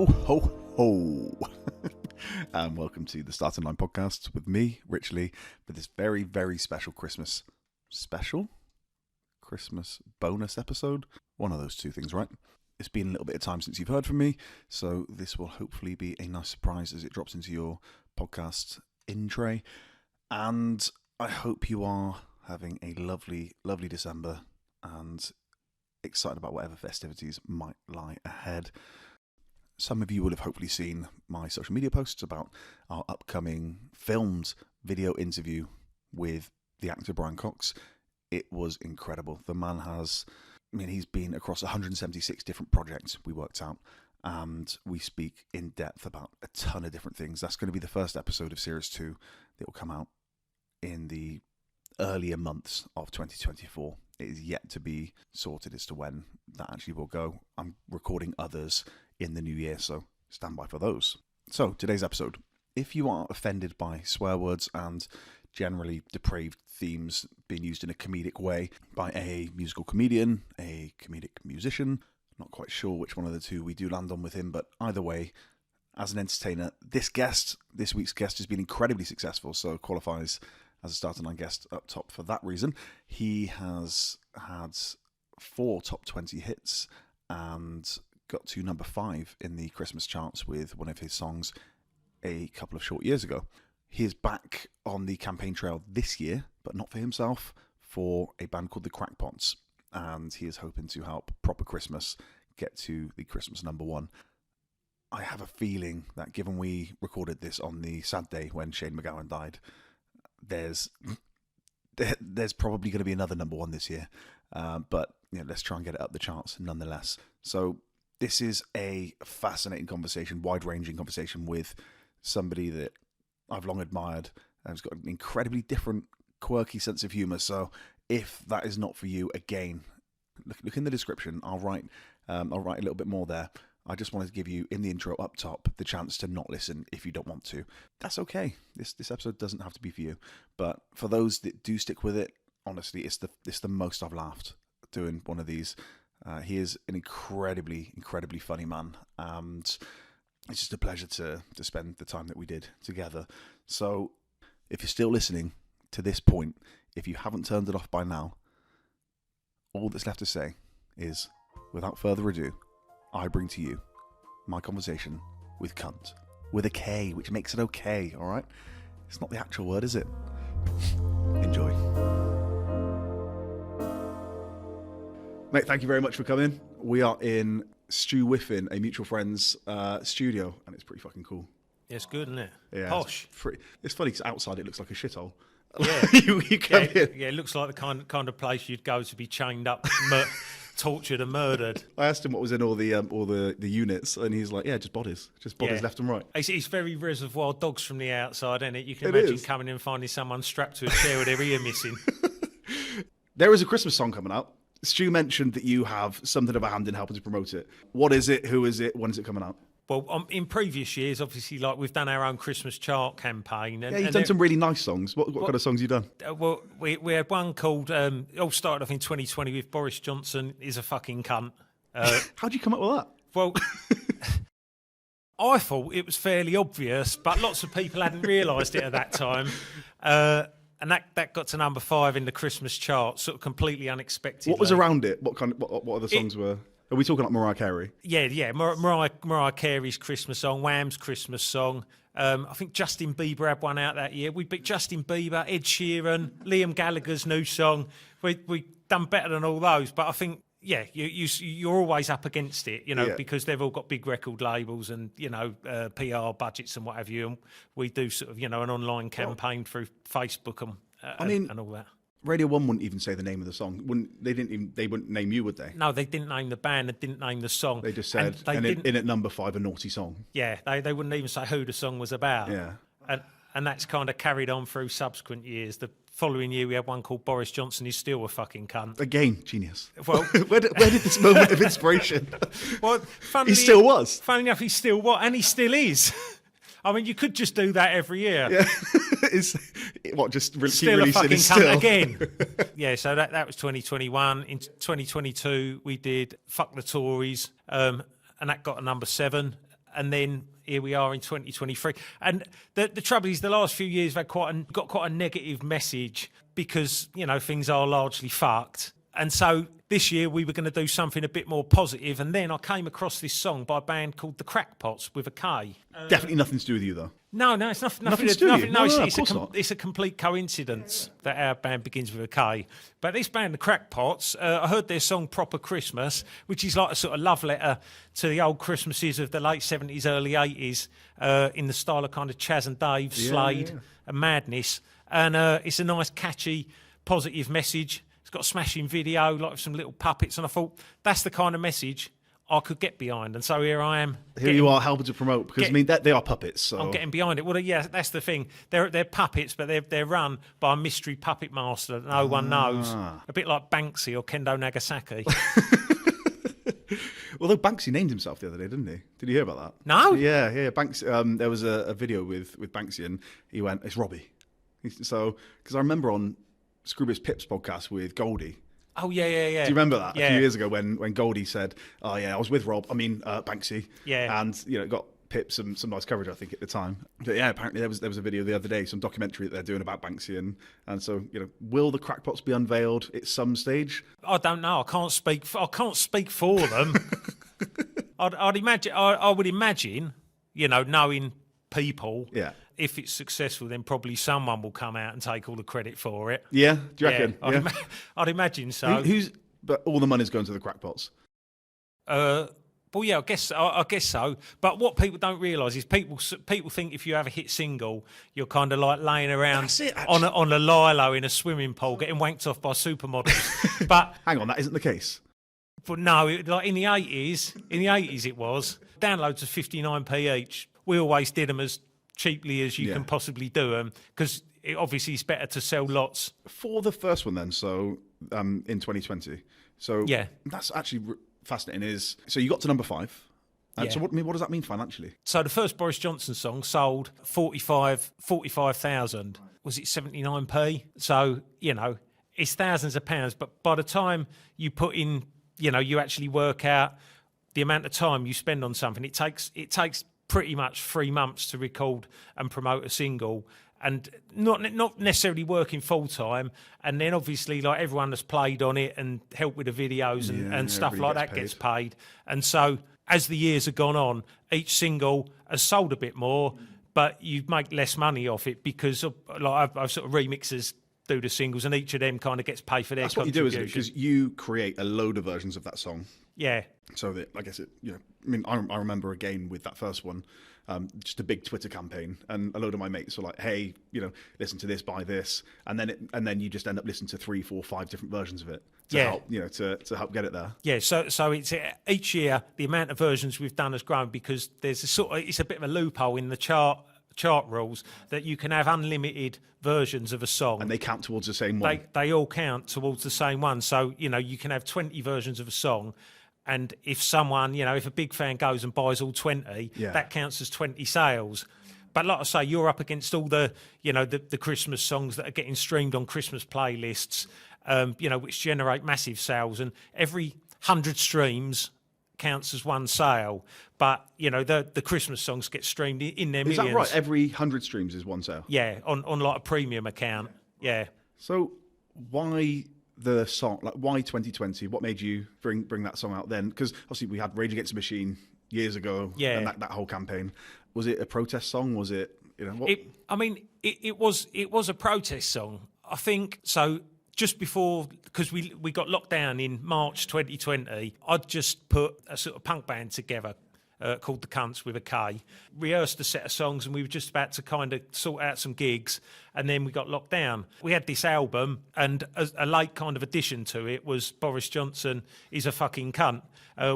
Ho, ho, ho. And welcome to the Starting Line podcast with me, Rich Lee, for this very, very special Christmas bonus episode. One of those two things, right? It's been a little bit of time since you've heard from me, so this will hopefully be a nice surprise as it drops into your podcast in tray. And I hope you are having a lovely, lovely December and excited about whatever festivities might lie ahead. Some of you will have hopefully seen my social media posts about our upcoming filmed video interview with the actor Brian Cox. It was incredible. The man he's been across 176 different projects we worked out, and we speak in depth about a ton of different things. That's going to be the first episode of Series 2 that will come out in the earlier months of 2024. It is yet to be sorted as to when that actually will go. I'm recording others in the new year, so stand by for those. So, today's episode. If you are offended by swear words and generally depraved themes being used in a comedic way by a musical comedian, a comedic musician, not quite sure which one of the two we do land on with him, but either way, as an entertainer, this week's guest has been incredibly successful, so qualifies as a starting line guest up top for that reason. He has had 4 top 20 hits and got to number 5 in the Christmas charts with one of his songs a couple of short years ago. He is back on the campaign trail this year, but not for himself, for a band called the Crackpots, and he is hoping to help Proper Christmas get to the Christmas number 1. I have a feeling that given we recorded this on the sad day when Shane MacGowan died, there's probably going to be another number 1 this year, but let's try and get it up the charts nonetheless. So this is a fascinating conversation, wide-ranging conversation with somebody that I've long admired and has got an incredibly different, quirky sense of humour. So if that is not for you, again, look in the description. I'll write a little bit more there. I just wanted to give you, in the intro up top, the chance to not listen if you don't want to. That's okay. This episode doesn't have to be for you. But for those that do stick with it, honestly, it's the most I've laughed doing one of these. He is an incredibly, incredibly funny man. And it's just a pleasure to spend the time that we did together. So if you're still listening to this point, if you haven't turned it off by now, all that's left to say is, without further ado, I bring to you my conversation with Kunt, with a K, which makes it okay, all right? It's not the actual word, is it? Enjoy. Mate, thank you very much for coming. We are in Stu Whiffin, a mutual friend's studio, and it's pretty fucking cool. Yeah, it's good, isn't it? Yeah, posh. It's funny because outside it looks like a shithole. Yeah, you come in. Yeah, it looks like the kind of place you'd go to be chained up, tortured and murdered. I asked him what was in all the units, and he's like, "Yeah, just bodies left and right." It's very Reservoir Dogs from the outside, isn't it? You can imagine coming in and finding someone strapped to a chair with their ear missing. There is a Christmas song coming out. Stu mentioned that you have something of a hand in helping to promote it. What is it? Who is it? When is it coming out? Well, in previous years, obviously, like we've done our own Christmas chart campaign. And, you've done some really nice songs. What kind of songs have you done? Well, we had one called, it all started off in 2020 with Boris Johnson is a fucking cunt. How'd you come up with that? Well, I thought it was fairly obvious, but lots of people hadn't realised it at that time. And that got to number 5 in the Christmas chart, sort of completely unexpected. What was around it? What other songs were? Are we talking like Mariah Carey? Yeah. Mariah Carey's Christmas song, Wham's Christmas song. I think Justin Bieber had one out that year. We beat Justin Bieber, Ed Sheeran, Liam Gallagher's new song. We done better than all those, but I think you're always up against it, because they've all got big record labels and PR budgets and what have you. And we do sort of an online campaign through Facebook and all that. Radio 1 wouldn't even say the name of the song. They wouldn't name you, would they? No, they didn't name the band. They didn't name the song. They just said, in at number 5, a naughty song. Yeah, they wouldn't even say who the song was about. Yeah. And that's kind of carried on through subsequent years. The following year, we had one called Boris Johnson is still a fucking cunt. Again, genius. Well, where did this moment of inspiration? Well, he still was. Funny enough, he still was, and he still is. I mean, you could just do that every year. Yeah. Still a fucking cunt again. Yeah, so that was 2021. In 2022, we did Fuck the Tories, and that got a number 7. and then here we are in 2023. And the trouble is, the last few years have had got quite a negative message because, you know, things are largely fucked. And so this year we were going to do something a bit more positive, and then I came across this song by a band called The Crackpots with a K. Definitely nothing to do with you, though. No, it's nothing to do with you. No, it's a complete coincidence that our band begins with a K. But this band, The Crackpots, I heard their song Proper Christmas, which is like a sort of love letter to the old Christmases of the late 70s, early 80s, in the style of kind of Chaz and Dave, Slade and Madness. And it's a nice, catchy, positive message. It's got a smashing video, like some little puppets. And I thought, that's the kind of message I could get behind. And so here I am. Here you are helping to promote, because, I mean, they are puppets. So. I'm getting behind it. Well, yeah, that's the thing. They're puppets, but they're run by a mystery puppet master that no one knows. A bit like Banksy or Kendo Nagasaki. Although Banksy named himself the other day, didn't he? Did you hear about that? No. Yeah. Banksy. There was a video with Banksy, and he went, "It's Robbie." So, because I remember on Scroobius Pip's podcast with Goldie. Oh, yeah. Do you remember that a few years ago when Goldie said, "Oh yeah, I was with Banksy." Yeah. And you know, got Pip some nice coverage, I think, at the time. But yeah, apparently there was a video the other day, some documentary that they're doing about Banksy, and so, you know, will the Crackpots be unveiled at some stage? I don't know. I can't speak for them. I'd imagine. I would imagine, you know, knowing people. Yeah. If it's successful, then probably someone will come out and take all the credit for it. Yeah, do you reckon? Yeah, I'd imagine so. But all the money's going to the Crackpots. Well, yeah, I guess so. But what people don't realise is people think if you have a hit single, you're kind of like laying around on a lilo in a swimming pool, getting wanked off by supermodels. But hang on, that isn't the case. But no, like in the 80s it was. Downloads of 59p each. We always did them as cheaply as you can possibly do them, because obviously it's better to sell lots. For the first one then, so in 2020. So yeah, that's actually fascinating. So you got to number 5. So what does that mean financially? So the first Boris Johnson song sold 45,000. Was it 79p? So, you know, it's thousands of pounds. But by the time you put in, you know, you actually work out the amount of time you spend on something, it takes pretty much 3 months to record and promote a single, and not necessarily working full time. And then obviously, like, everyone that's played on it and helped with the videos and stuff like that gets paid. And so as the years have gone on, each single has sold a bit more, but you make less money off it because I've sort of remixers do the singles, and each of them kind of gets paid for their contribution. That's what you do, isn't it? Because you create a load of versions of that song. Yeah. So that, I guess I remember again with that first one, just a big Twitter campaign, and a load of my mates were like, "Hey, you know, listen to this, buy this," and then you just end up listening to 3, 4, 5 different versions of it to help, you know, to help get it there. Yeah. So it's each year the amount of versions we've done has grown, because there's it's a bit of a loophole in the chart rules that you can have unlimited versions of a song, and they count towards the same one. They all count towards the same one. So, you know, you can have 20 versions of a song, and if someone, you know, if a big fan goes and buys all 20, that counts as 20 sales. But like I say, you're up against all the, you know, the Christmas songs that are getting streamed on Christmas playlists, you know, which generate massive sales, and every 100 streams counts as one sale. But, you know, the Christmas songs get streamed in their millions. Is that right? Every 100 streams is one sale? Yeah, on like a premium account. Yeah. So why the song, like, why 2020? What made you bring that song out then? Because obviously we had Rage Against the Machine years ago, and that whole campaign. Was it a protest song? Was it, you know, what? It was a protest song, I think. So just before, because we got locked down in March 2020, I'd just put a sort of punk band together called the Kunts with a K, rehearsed a set of songs, and we were just about to kind of sort out some gigs, and then we got locked down. We had this album, and a late kind of addition to it was Boris Johnson Is a Fucking Cunt,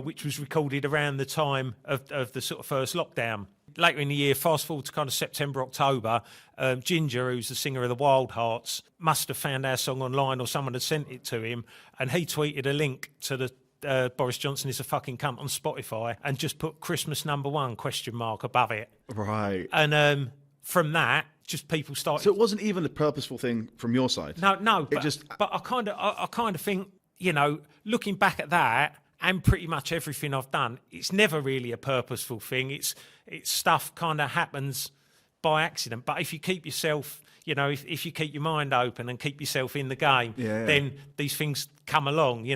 which was recorded around the time of the sort of first lockdown. Later in the year, fast forward to kind of September, October, Ginger, who's the singer of the Wild Hearts, must have found our song online, or someone had sent it to him, and he tweeted a link to the Boris Johnson Is a Fucking Cunt on Spotify, and just put Christmas #1 ? Above it. Right. And from that, just people started. So it wasn't even a purposeful thing from your side. No. But I kind of think, you know, looking back at that, and pretty much everything I've done, it's never really a purposeful thing. It's stuff kind of happens by accident. But if you keep yourself, if you keep your mind open and keep yourself in the game, then these things come along,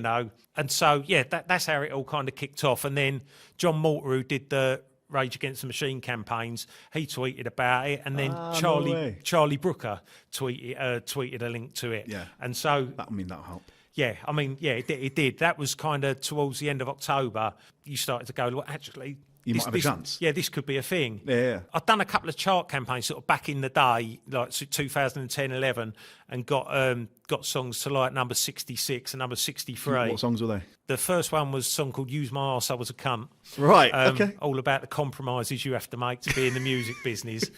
And so, that's how it all kind of kicked off. And then John Mortar, who did the Rage Against the Machine campaigns, he tweeted about it, and then Charlie Brooker tweeted a link to it. Yeah. And so that'll help. Yeah, it did. That was kind of towards the end of October. You started to go, well, actually, you might have a chance. Yeah, this could be a thing. Yeah. I've done a couple of chart campaigns sort of back in the day, like 2010, 11, and got songs to like number 66 and number 63. What songs were they? The first one was a song called Use My Arse, I Was a Cunt. Right, okay. All about the compromises you have to make to be in the music business.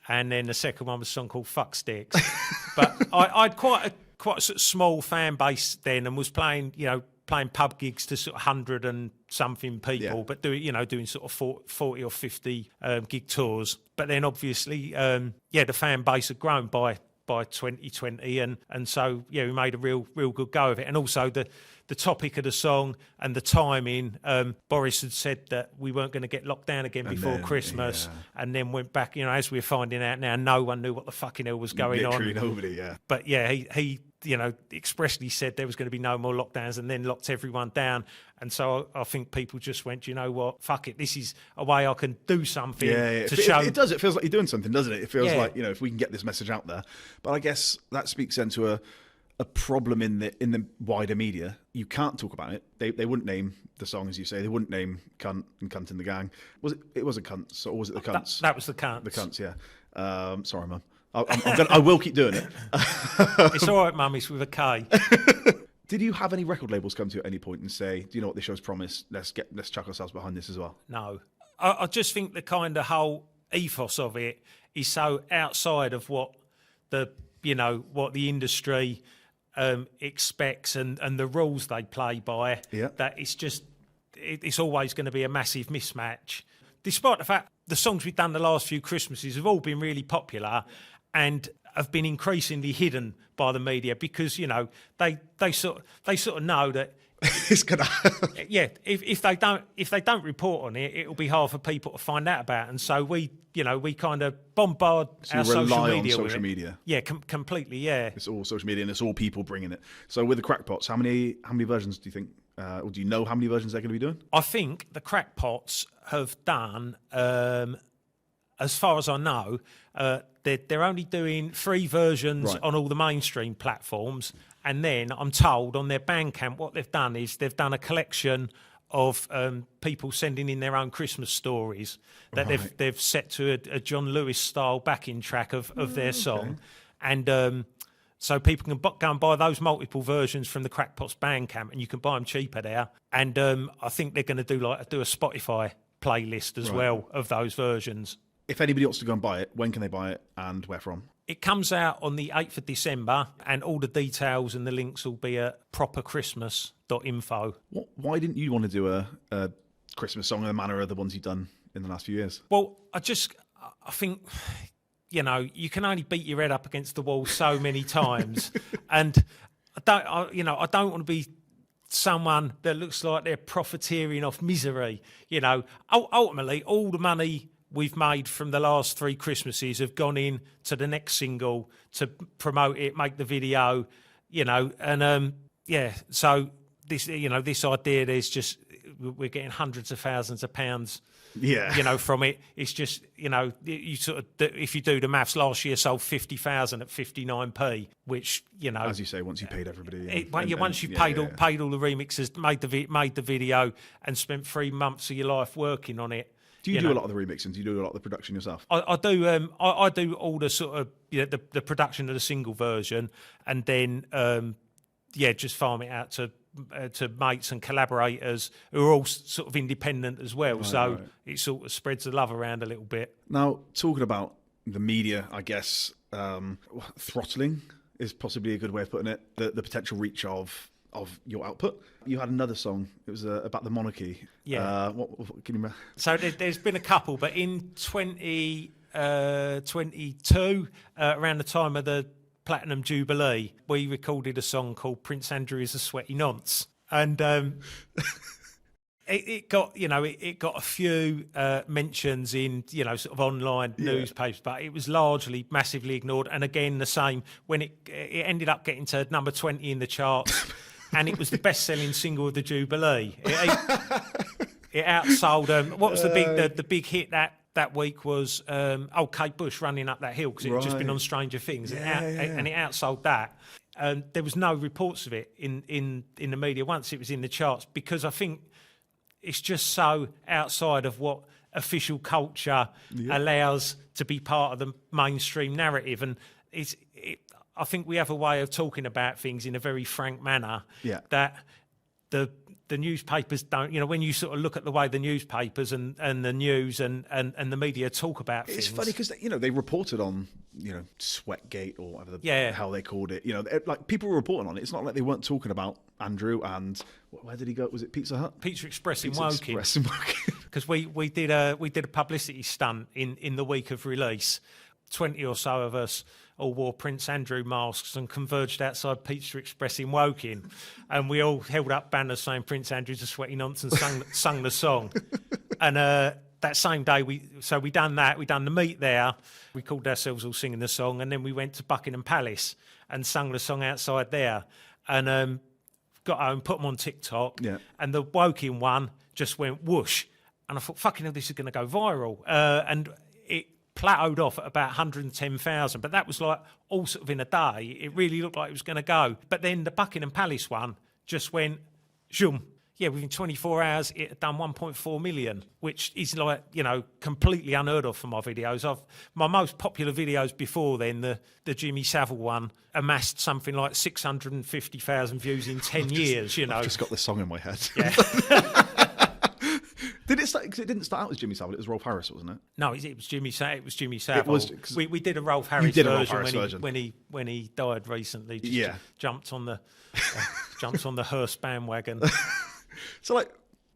And then the second one was a song called Fuck Sticks. But I'd quite a sort of small fan base then, and was playing pub gigs to sort of 100 and something people, but doing sort of 40 or 50 gig tours. But then obviously, the fan base had grown by 2020, and so we made a real good go of it. And also the topic of the song and the timing, Boris had said that we weren't going to get locked down again before Christmas, and then went back, as we're finding out now, no one knew what the fucking hell was going on. Literally nobody, yeah. But he expressly said there was going to be no more lockdowns, and then locked everyone down. And so I think people just went, you know what, fuck it, this is a way I can do something to show. It does. It feels like you're doing something, doesn't it? It feels like, if we can get this message out there. But I guess that speaks then to a problem in the wider media. You can't talk about it. They wouldn't name the song, as you say. They wouldn't name Kunt and Kunt in the Gang. It was a Kunt, or was it the Kunts? That was the Kunts. The Kunts, yeah. Sorry, Mum. I will keep doing it. It's all right, Mum. It's with a K. Did you have any record labels come to you at any point and say, "Do you know what this show's promised? Let's chuck ourselves behind this as well"? No, I just think the kind of whole ethos of it is so outside of what the industry expects and the rules they play by. That it's always going to be a massive mismatch. Despite the fact the songs we've done the last few Christmases have all been really popular and have been increasingly hidden by the media because they sort of know that it's gonna if they don't report on it, it'll be hard for people to find out about. And so we kind of bombard our social media with it. Yeah, completely. Yeah, it's all social media and it's all people bringing it. So with the Crackpots, how many versions do you think? Or do you know how many versions they're going to be doing? I think the Crackpots have done, as far as I know, they're only doing 3 versions on all the mainstream platforms. And then I'm told on their Bandcamp what they've done is they've done a collection of people sending in their own Christmas stories that they've set to a John Lewis style backing track of their song. And so people can go and buy those multiple versions from the Crackpots Bandcamp, and you can buy them cheaper there. And I think they're going to do a Spotify playlist as well of those versions. If anybody wants to go and buy it, when can they buy it and where from? It comes out on the 8th of December, and all the details and the links will be at properchristmas.info. Why didn't you want to do a Christmas song in the manner of the ones you've done in the last few years? Well, I think, you can only beat your head up against the wall so many times. And I don't want to be someone that looks like they're profiteering off misery. Ultimately, all the money we've made from the last 3 Christmases have gone in to the next single to promote it, make the video, and so this, this idea, there's just, we're getting hundreds of thousands of pounds, from it. It's just, you sort of, if you do the maths, last year sold 50,000 at 59p, which, as you say, once you paid everybody, once you've paid all the remixers, made the video, and spent 3 months of your life working on it. Do you do a lot of the remixing? Do you do a lot of the production yourself? I do. I do all the sort of the production of the single version, and then just farm it out to mates and collaborators who are all sort of independent as well. It sort of spreads the love around a little bit. Now, talking about the media, I guess throttling is possibly a good way of putting it. The potential reach of your output. You had another song. It was about the monarchy. Yeah. What can you remember? So there's been a couple, but in 2022, around the time of the Platinum Jubilee, we recorded a song called Prince Andrew is a Sweaty Nonce. And it got, it got a few mentions in, sort of online newspapers, but it was largely massively ignored. And again, the same when it ended up getting to number 20 in the charts, and it was the best-selling single of the Jubilee. It outsold. What was the big hit that week was Kate Bush Running Up That Hill, because it had just been on Stranger Things, and it outsold that. And there was no reports of it in the media once it was in the charts, because I think it's just so outside of what official culture allows to be part of the mainstream narrative. And I think we have a way of talking about things in a very frank manner that the newspapers don't. When you sort of look at the way the newspapers and the news and the media talk about things. It's funny because they reported on Sweatgate or whatever the hell they called it. Like people were reporting on it. It's not like they weren't talking about Andrew and where did he go? Was it Pizza Hut? Pizza Express in Woking. Because we did a publicity stunt in the week of release. 20 or so of us all wore Prince Andrew masks and converged outside Pizza Express in Woking, and we all held up banners saying Prince Andrew's a sweaty nonsense, sung the song. And that same day, we done that. We done the meet there. We called ourselves all singing the song, and then we went to Buckingham Palace and sung the song outside there. And got home, put them on TikTok, and the Woking one just went whoosh. And I thought, fucking hell, this is going to go viral. And it plateaued off at about 110,000, but that was like all sort of in a day. It really looked like it was going to go. But then the Buckingham Palace one just went zoom. Yeah, within 24 hours, it had done 1.4 million, which is like, completely unheard of for my videos. My most popular videos before then, the Jimmy Savile one, amassed something like 650,000 views in 10 years, I've just got this song in my head. Yeah. Did it start? Because it didn't start out as Jimmy Savile. It was Rolf Harris, wasn't it? No, it was Jimmy Savile. We did a Rolf Harris version when he died recently. Just jumped on the hearse bandwagon. So,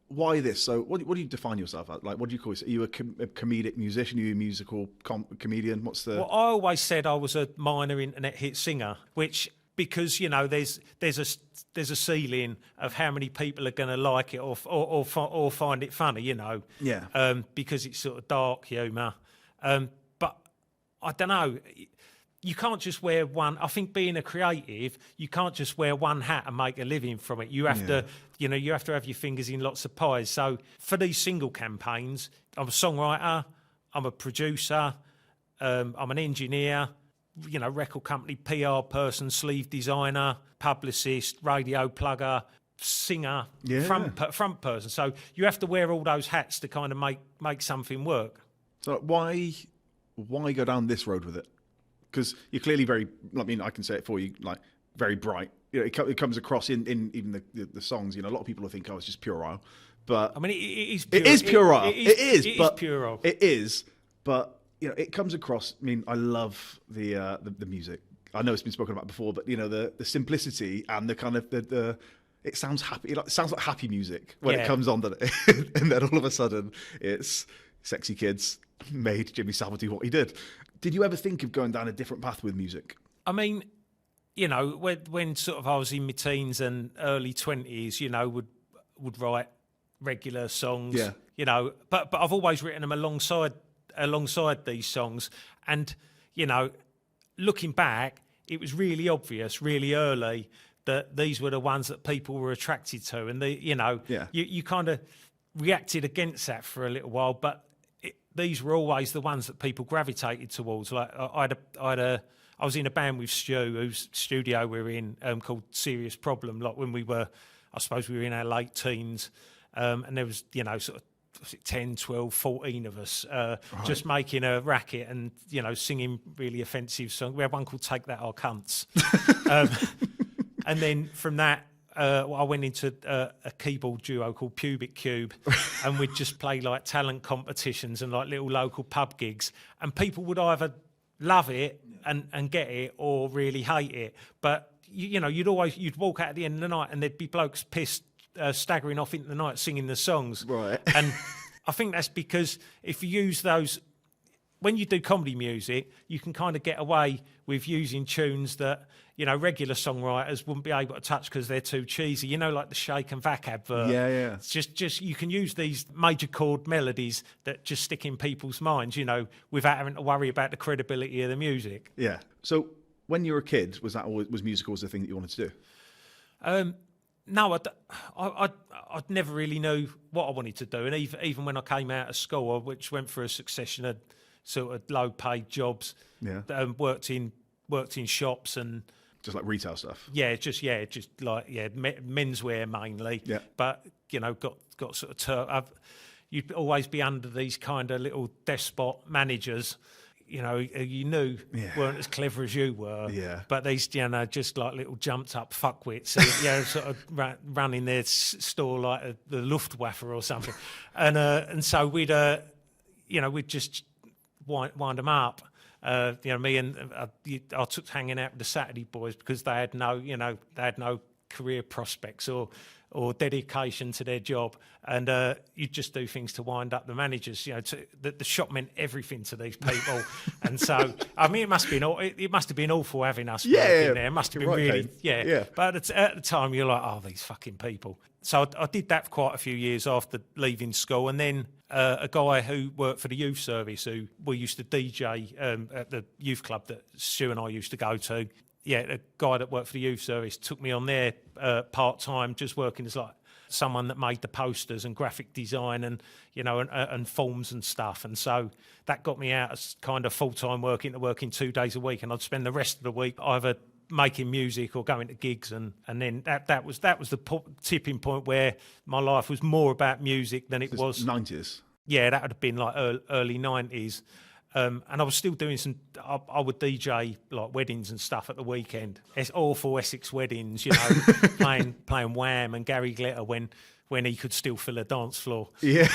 why this? So, what do you define yourself as? What do you call yourself? Are you a comedic musician? Are you a musical comedian? What's the? Well, I always said I was a minor internet hit singer, which. Because there's a ceiling of how many people are going to like it or find it funny, because it's sort of dark humour. But I don't know. You can't just wear one. I think being a creative, you can't just wear one hat and make a living from it. You have to, you have to have your fingers in lots of pies. So for these single campaigns, I'm a songwriter, I'm a producer, I'm an engineer. Record company, PR person, sleeve designer, publicist, radio plugger, singer, front person. So you have to wear all those hats to kind of make something work. So why go down this road with it? Because you're clearly very, I can say it for you, very bright. It comes across in even the songs. A lot of people will think, it's just puerile. But it is pure. It is puerile. It is puerile. It is, but it comes across. I love the music. I know it's been spoken about before, but the simplicity and the kind of the it sounds happy. It sounds like happy music when it comes on, and then all of a sudden it's sexy kids made Jimmy Savile do what he did. Did you ever think of going down a different path with music? When sort of I was in my teens and early 20s, would write regular songs. But I've always written them alongside these songs, and looking back, it was really obvious really early that these were the ones that people were attracted to, and you kind of reacted against that for a little while, but these were always the ones that people gravitated towards. Like I was in a band with Stu, whose studio we were in, called Serious Problem. Like when we were in our late teens, and there was sort of 10, 12, 14 of us just making a racket and, singing really offensive songs. We had one called Take That, Our Cunts. And then from that, I went into a keyboard duo called Pubic Cube, and we'd just play talent competitions and little local pub gigs. And people would either love it and get it or really hate it. But, you'd walk out at the end of the night and there'd be blokes pissed, staggering off into the night singing the songs. Right. And I think that's because if you use those, when you do comedy music, you can kind of get away with using tunes that, you know, regular songwriters wouldn't be able to touch because they're too cheesy. You know, like the Shake and Vac advert. Yeah. It's just you can use these major chord melodies that just stick in people's minds, you know, without having to worry about the credibility of the music. Yeah. So when you were a kid, was music always the thing that you wanted to do? No, I'd never really knew what I wanted to do, and even when I came out of school, which went through a succession of sort of low-paid jobs, worked in shops and just like retail stuff. just like menswear mainly. Yeah, but you know, got sort of you'd always be under these kind of little despot managers. You know, you knew weren't as clever as you were. Yeah. But these, you know, just like little jumped up fuckwits, you know, sort of running their store like the Luftwaffe or something, and so we'd just wind them up. You know, me and I took hanging out with the Saturday boys because they had no career prospects or dedication to their job, and you'd just do things to wind up the managers. You know, the shop meant everything to these people, and so I mean, it must have been awful having us working there. It must have been really, But at the time, you're like, oh, these fucking people. So I did that for quite a few years after leaving school, and then a guy who worked for the youth service, who we used to DJ at the youth club that Stu and I used to go to. Yeah, a guy that worked for the youth service took me on there part-time, just working as like someone that made the posters and graphic design and, you know, and forms and stuff. And so that got me out as kind of full-time working 2 days a week. And I'd spend the rest of the week either making music or going to gigs. And then that was the tipping point where my life was more about music than it was. 90s? Yeah, that would have been like early 90s. And I was still doing I would DJ like weddings and stuff at the weekend. It's awful Essex weddings, you know, playing Wham and Gary Glitter when he could still fill a dance floor. Yeah.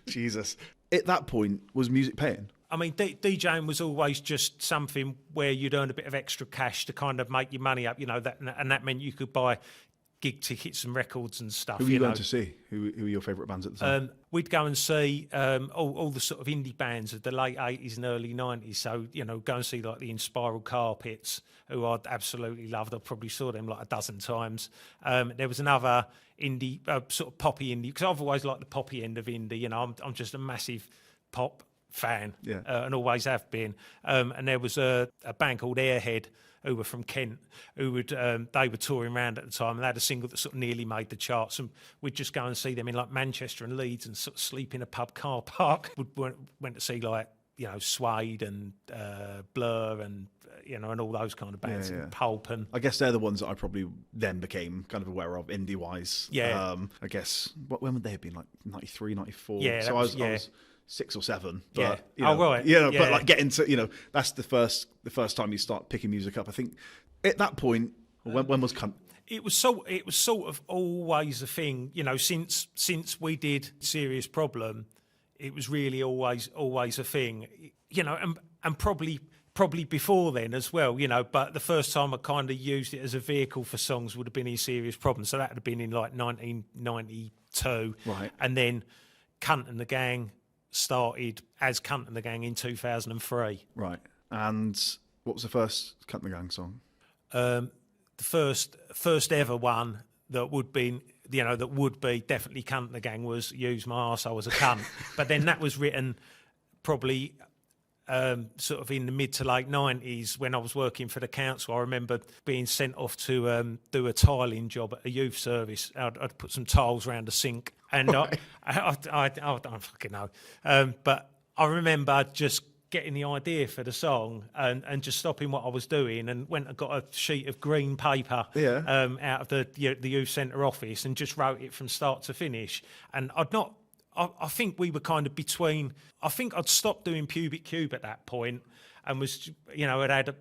Jesus. At that point, was music paying? I mean, DJing was always just something where you'd earn a bit of extra cash to kind of make your money up, you know, and that meant you could buy gig tickets and records and stuff. Who were you going to see? Who were your favourite bands at the time? We'd go and see all the sort of indie bands of the late 80s and early 90s. So, you know, go and see like the Inspiral Carpets, who I'd absolutely loved. I probably saw them like a dozen times. There was another indie, sort of poppy indie, because I've always liked the poppy end of indie. You know, I'm just a massive pop fan, and always have been. And there was a band called Airhead, who were from Kent, they were touring around at the time, and they had a single that sort of nearly made the charts, and we'd just go and see them in like Manchester and Leeds and sort of sleep in a pub car park. Went to see like, you know, Suede and Blur and, you know, and all those kind of bands, and Pulp. And I guess they're the ones that I probably then became kind of aware of indie-wise. Yeah. I guess, when would they have been, like 93, 94? Yeah, so I was 6 or 7. But, yeah. You know, right. You know, but like getting to, you know, that's the first time you start picking music up. I think at that point, when was Kunt? It was sort of always a thing, you know, since we did Serious Problem, it was really always a thing, you know, and probably before then as well, you know, but the first time I kind of used it as a vehicle for songs would have been in Serious Problem. So that would have been in like 1992. Right. And then Kunt and the Gang started as Kunt and the Gang in 2003. Right. And what was the first Kunt and the Gang song? The first ever one that would be definitely Kunt and the Gang was Use My Arsehole As a Cunt. But then that was written probably sort of in the mid to late 90s when I was working for the council. I remember being sent off to do a tiling job at a youth service. I'd put some tiles around the sink, and right. I don't fucking know. But I remember just getting the idea for the song and just stopping what I was doing and went and got a sheet of green paper out of the youth centre office and just wrote it from start to finish. And I think we were kind of between. I think I'd stopped doing Pubic Cube at that point, and was, you know, it had a.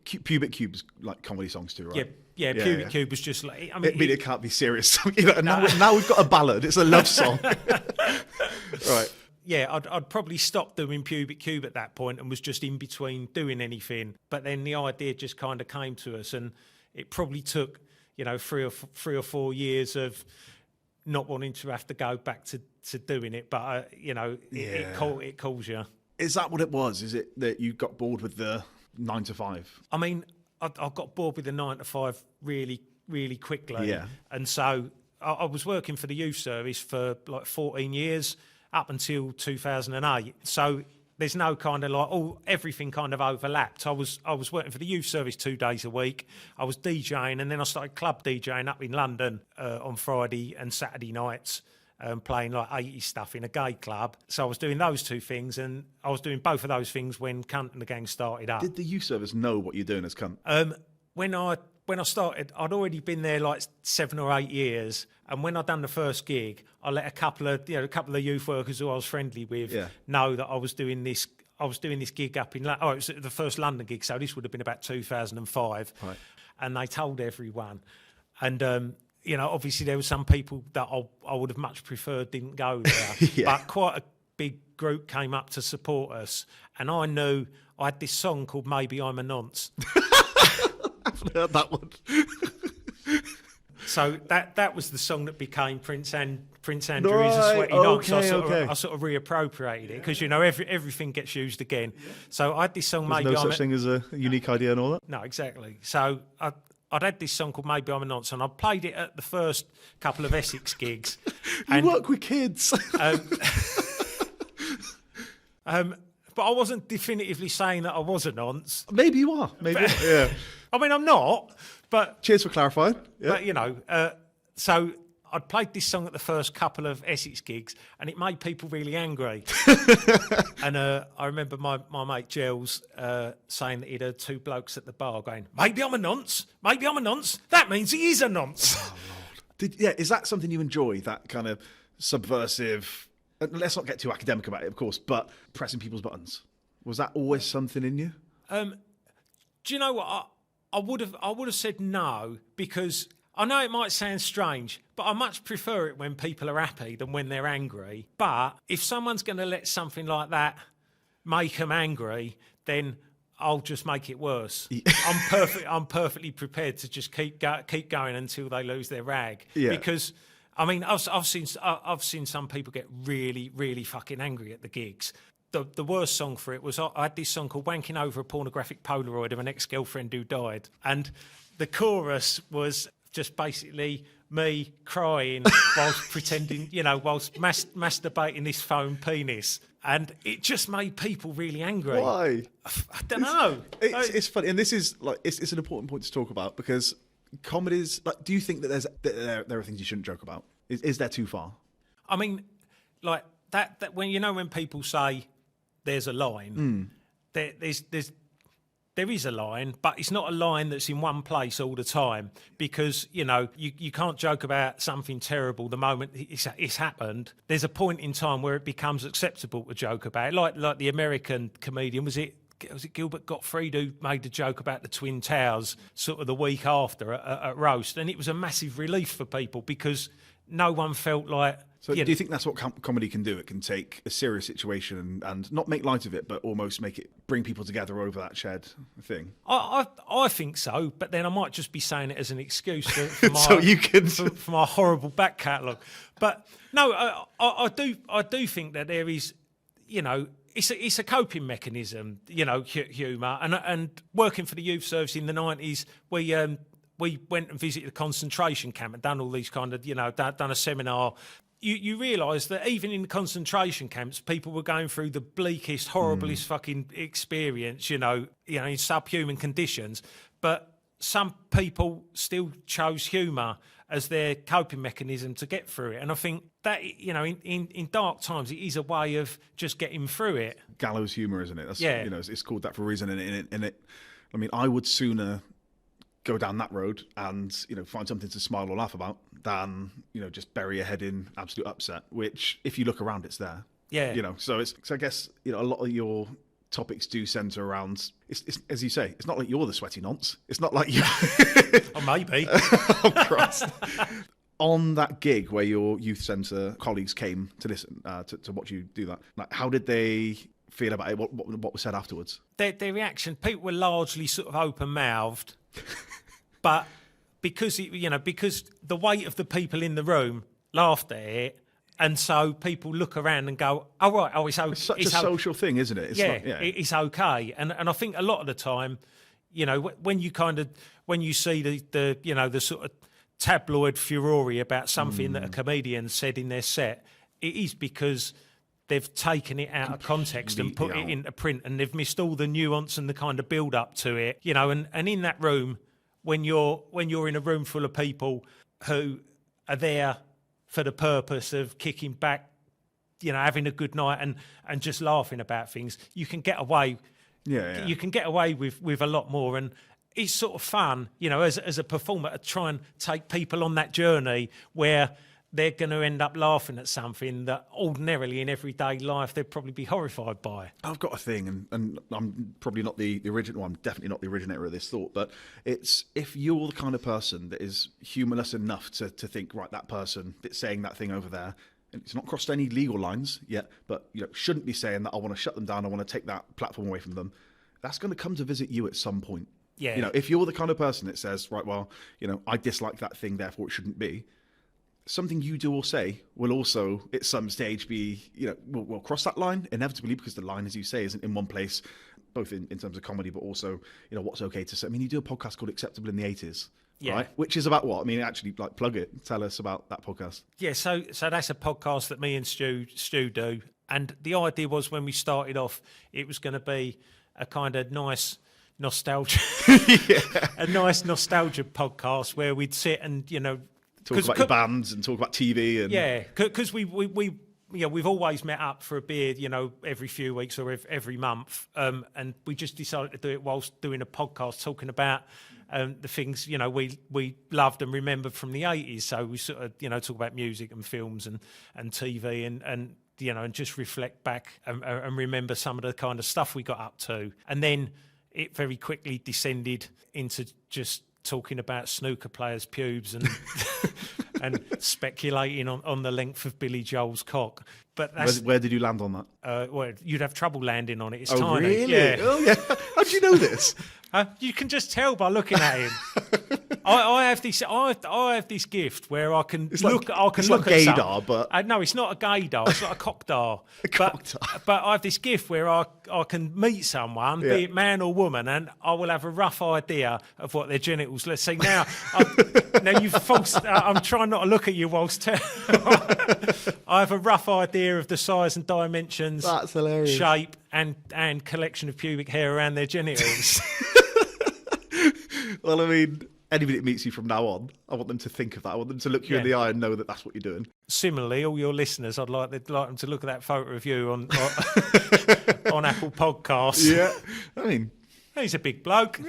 Pubic Cube's like comedy songs too, right? Yeah. Pubic Cube was just like. I mean, it can't be serious. You know, now we've got a ballad. It's a love song, right? Yeah, I'd probably stopped doing Pubic Cube at that point and was just in between doing anything. But then the idea just kind of came to us, and it probably took, you know, three or 4 years of not wanting to have to go back to to doing it, but it calls you. Is that what it was? Is it that you got bored with the 9 to 5? I mean, I got bored with the 9 to 5 really, really quickly. Yeah. And so I was working for the youth service for like 14 years up until 2008. So there's no kind of everything kind of overlapped. I was working for the youth service 2 days a week. I was DJing, and then I started club DJing up in London on Friday and Saturday nights. Playing like 80s stuff in a gay club. So I was doing those two things, and I was doing both of those things when Kunt and the gang started up. Did the youth service know what you're doing as Kunt? When I started, I'd already been there like 7 or 8 years, and when I'd done the first gig, I let a couple of youth workers who I was friendly with know that I was doing this. I was doing this gig up in it was the first London gig, so this would have been about 2005, right. And they told everyone, and. Obviously there were some people that I would have much preferred didn't go there, but quite a big group came up to support us, and I knew I had this song called "Maybe I'm a Nonce." I've heard that one. So that was the song that became Prince Andrew is a Sweaty Nonce. I sort of reappropriated it because everything gets used again. Yeah. So I had this song. There's maybe no such thing as a unique idea and all that. No, exactly. So I'd had this song called Maybe I'm a Nonce, and I played it at the first couple of Essex gigs. You work with kids. But I wasn't definitively saying that I was a nonce. Maybe you are. Maybe. Yeah. I mean, I'm not, but... Cheers for clarifying. Yeah. But, so I'd played this song at the first couple of Essex gigs, and it made people really angry. And I remember my mate Gels saying that he'd heard 2 blokes at the bar going, "Maybe I'm a nonce, maybe I'm a nonce. That means he is a nonce." Oh, Lord. Is that something you enjoy, that kind of subversive... Let's not get too academic about it, of course, but pressing people's buttons. Was that always something in you? Do you know what? I would have said no, because... I know it might sound strange, but I much prefer it when people are happy than when they're angry. But if someone's going to let something like that make them angry, then I'll just make it worse. Yeah. I'm perfectly prepared to just keep going until they lose their rag. Yeah. Because I mean, I've seen some people get really, really fucking angry at the gigs. The worst song for it was I had this song called "Wanking Over a Pornographic Polaroid of an Ex-Girlfriend Who Died," and the chorus was just basically me crying whilst pretending, whilst masturbating this foam penis. And it just made people really angry. Why? I don't know. It's funny. And this is it's an important point to talk about, because comedies, do you think that there are things you shouldn't joke about? Is there too far? I mean, like that when people say there's a line, there is a line, but it's not a line that's in one place all the time, because, you can't joke about something terrible the moment it's happened. There's a point in time where it becomes acceptable to joke about it. Like the American comedian, was it Gilbert Gottfried, who made the joke about the Twin Towers sort of the week after at Roast, and it was a massive relief for people because no one felt like... So do you think that's what comedy can do? It can take a serious situation and not make light of it, but almost bring people together over that shared thing? I think so, but then I might just be saying it as an excuse for for my horrible back catalogue. But no, I do think that there is, it's a coping mechanism, humour. And working for the youth service in the 90s, we went and visited a concentration camp and done all these kind of, done a seminar. You realise that even in concentration camps, people were going through the bleakest, horriblest fucking experience, in subhuman conditions. But some people still chose humour as their coping mechanism to get through it. And I think that, in dark times, it is a way of just getting through it. Gallows humour, isn't it? That's, it's called that for a reason. And I would sooner go down that road and find something to smile or laugh about than just bury your head in absolute upset, which if you look around it's there. So I guess a lot of your topics do centre around, it's as you say, it's not like you're the sweaty nonce, it's not like you or maybe oh Christ. On that gig where your youth centre colleagues came to listen to watch you do that, like, how did they feel about it? What was said afterwards? Their reaction, people were largely sort of open-mouthed. But because the weight of the people in the room laughed at it, And so people look around and go, "Oh right, it's okay." It's such a social thing, isn't it? It's It's okay. And I think a lot of the time, when you see the sort of tabloid furore about something that a comedian said in their set, it is because they've taken it out of context and put it into print, and they've missed all the nuance and the kind of build up to it, and in that room, when you're in a room full of people who are there for the purpose of kicking back, having a good night and just laughing about things, you can get away. Yeah. You can get away with a lot more, and it's sort of fun, as a performer, to try and take people on that journey where they're going to end up laughing at something that ordinarily in everyday life they'd probably be horrified by. I've got a thing, and I'm probably not the original. I'm definitely not the originator of this thought, but it's if you're the kind of person that is humorless enough to think, right, that person that's saying that thing over there, and it's not crossed any legal lines yet, but shouldn't be saying that. I want to shut them down. I want to take that platform away from them. That's going to come to visit you at some point. Yeah. If you're the kind of person that says, right, well, I dislike that thing, therefore it shouldn't be. Something you do or say will also, at some stage, be, will cross that line inevitably, because the line, as you say, isn't in one place, both in terms of comedy, but also, what's okay to say. I mean, you do a podcast called Acceptable in the 80s, right? Which is about what? I mean, actually, plug it. Tell us about that podcast. Yeah, so that's a podcast that me and Stu do. And the idea was, when we started off, it was going to be a kind of nice nostalgia, a nice nostalgia podcast where we'd sit and, talk about your bands and talk about TV. And because we've always met up for a beer, every few weeks or every month, and we just decided to do it whilst doing a podcast talking about the things we loved and remembered from the 80s. So we sort of talk about music and films and TV and just reflect back and remember some of the kind of stuff we got up to, and then it very quickly descended into just talking about snooker players' pubes and and speculating on the length of Billy Joel's cock. But where did you land on that? Well, you'd have trouble landing on it. It's tiny. Really? Yeah. Oh, yeah. How do you know this? You can just tell by looking at him. I have this gift where I can look. I can look like at gaydar, but no, it's not a gaydar. It's not a cockdar. But I have this gift where I can meet someone, be it man or woman, and I will have a rough idea of what their genitals. Let's see now. Now you've forced. I'm trying not to look at you whilst. I have a rough idea of the size and dimensions. That's hilarious. Shape and collection of pubic hair around their genitals. Well, I mean, anybody that meets you from now on, I want them to think of that. I want them to look you in the eye and know that that's what you're doing. Similarly, all your listeners, I'd like them to look at that photo of you on on Apple Podcasts. Yeah, I mean, he's a big bloke.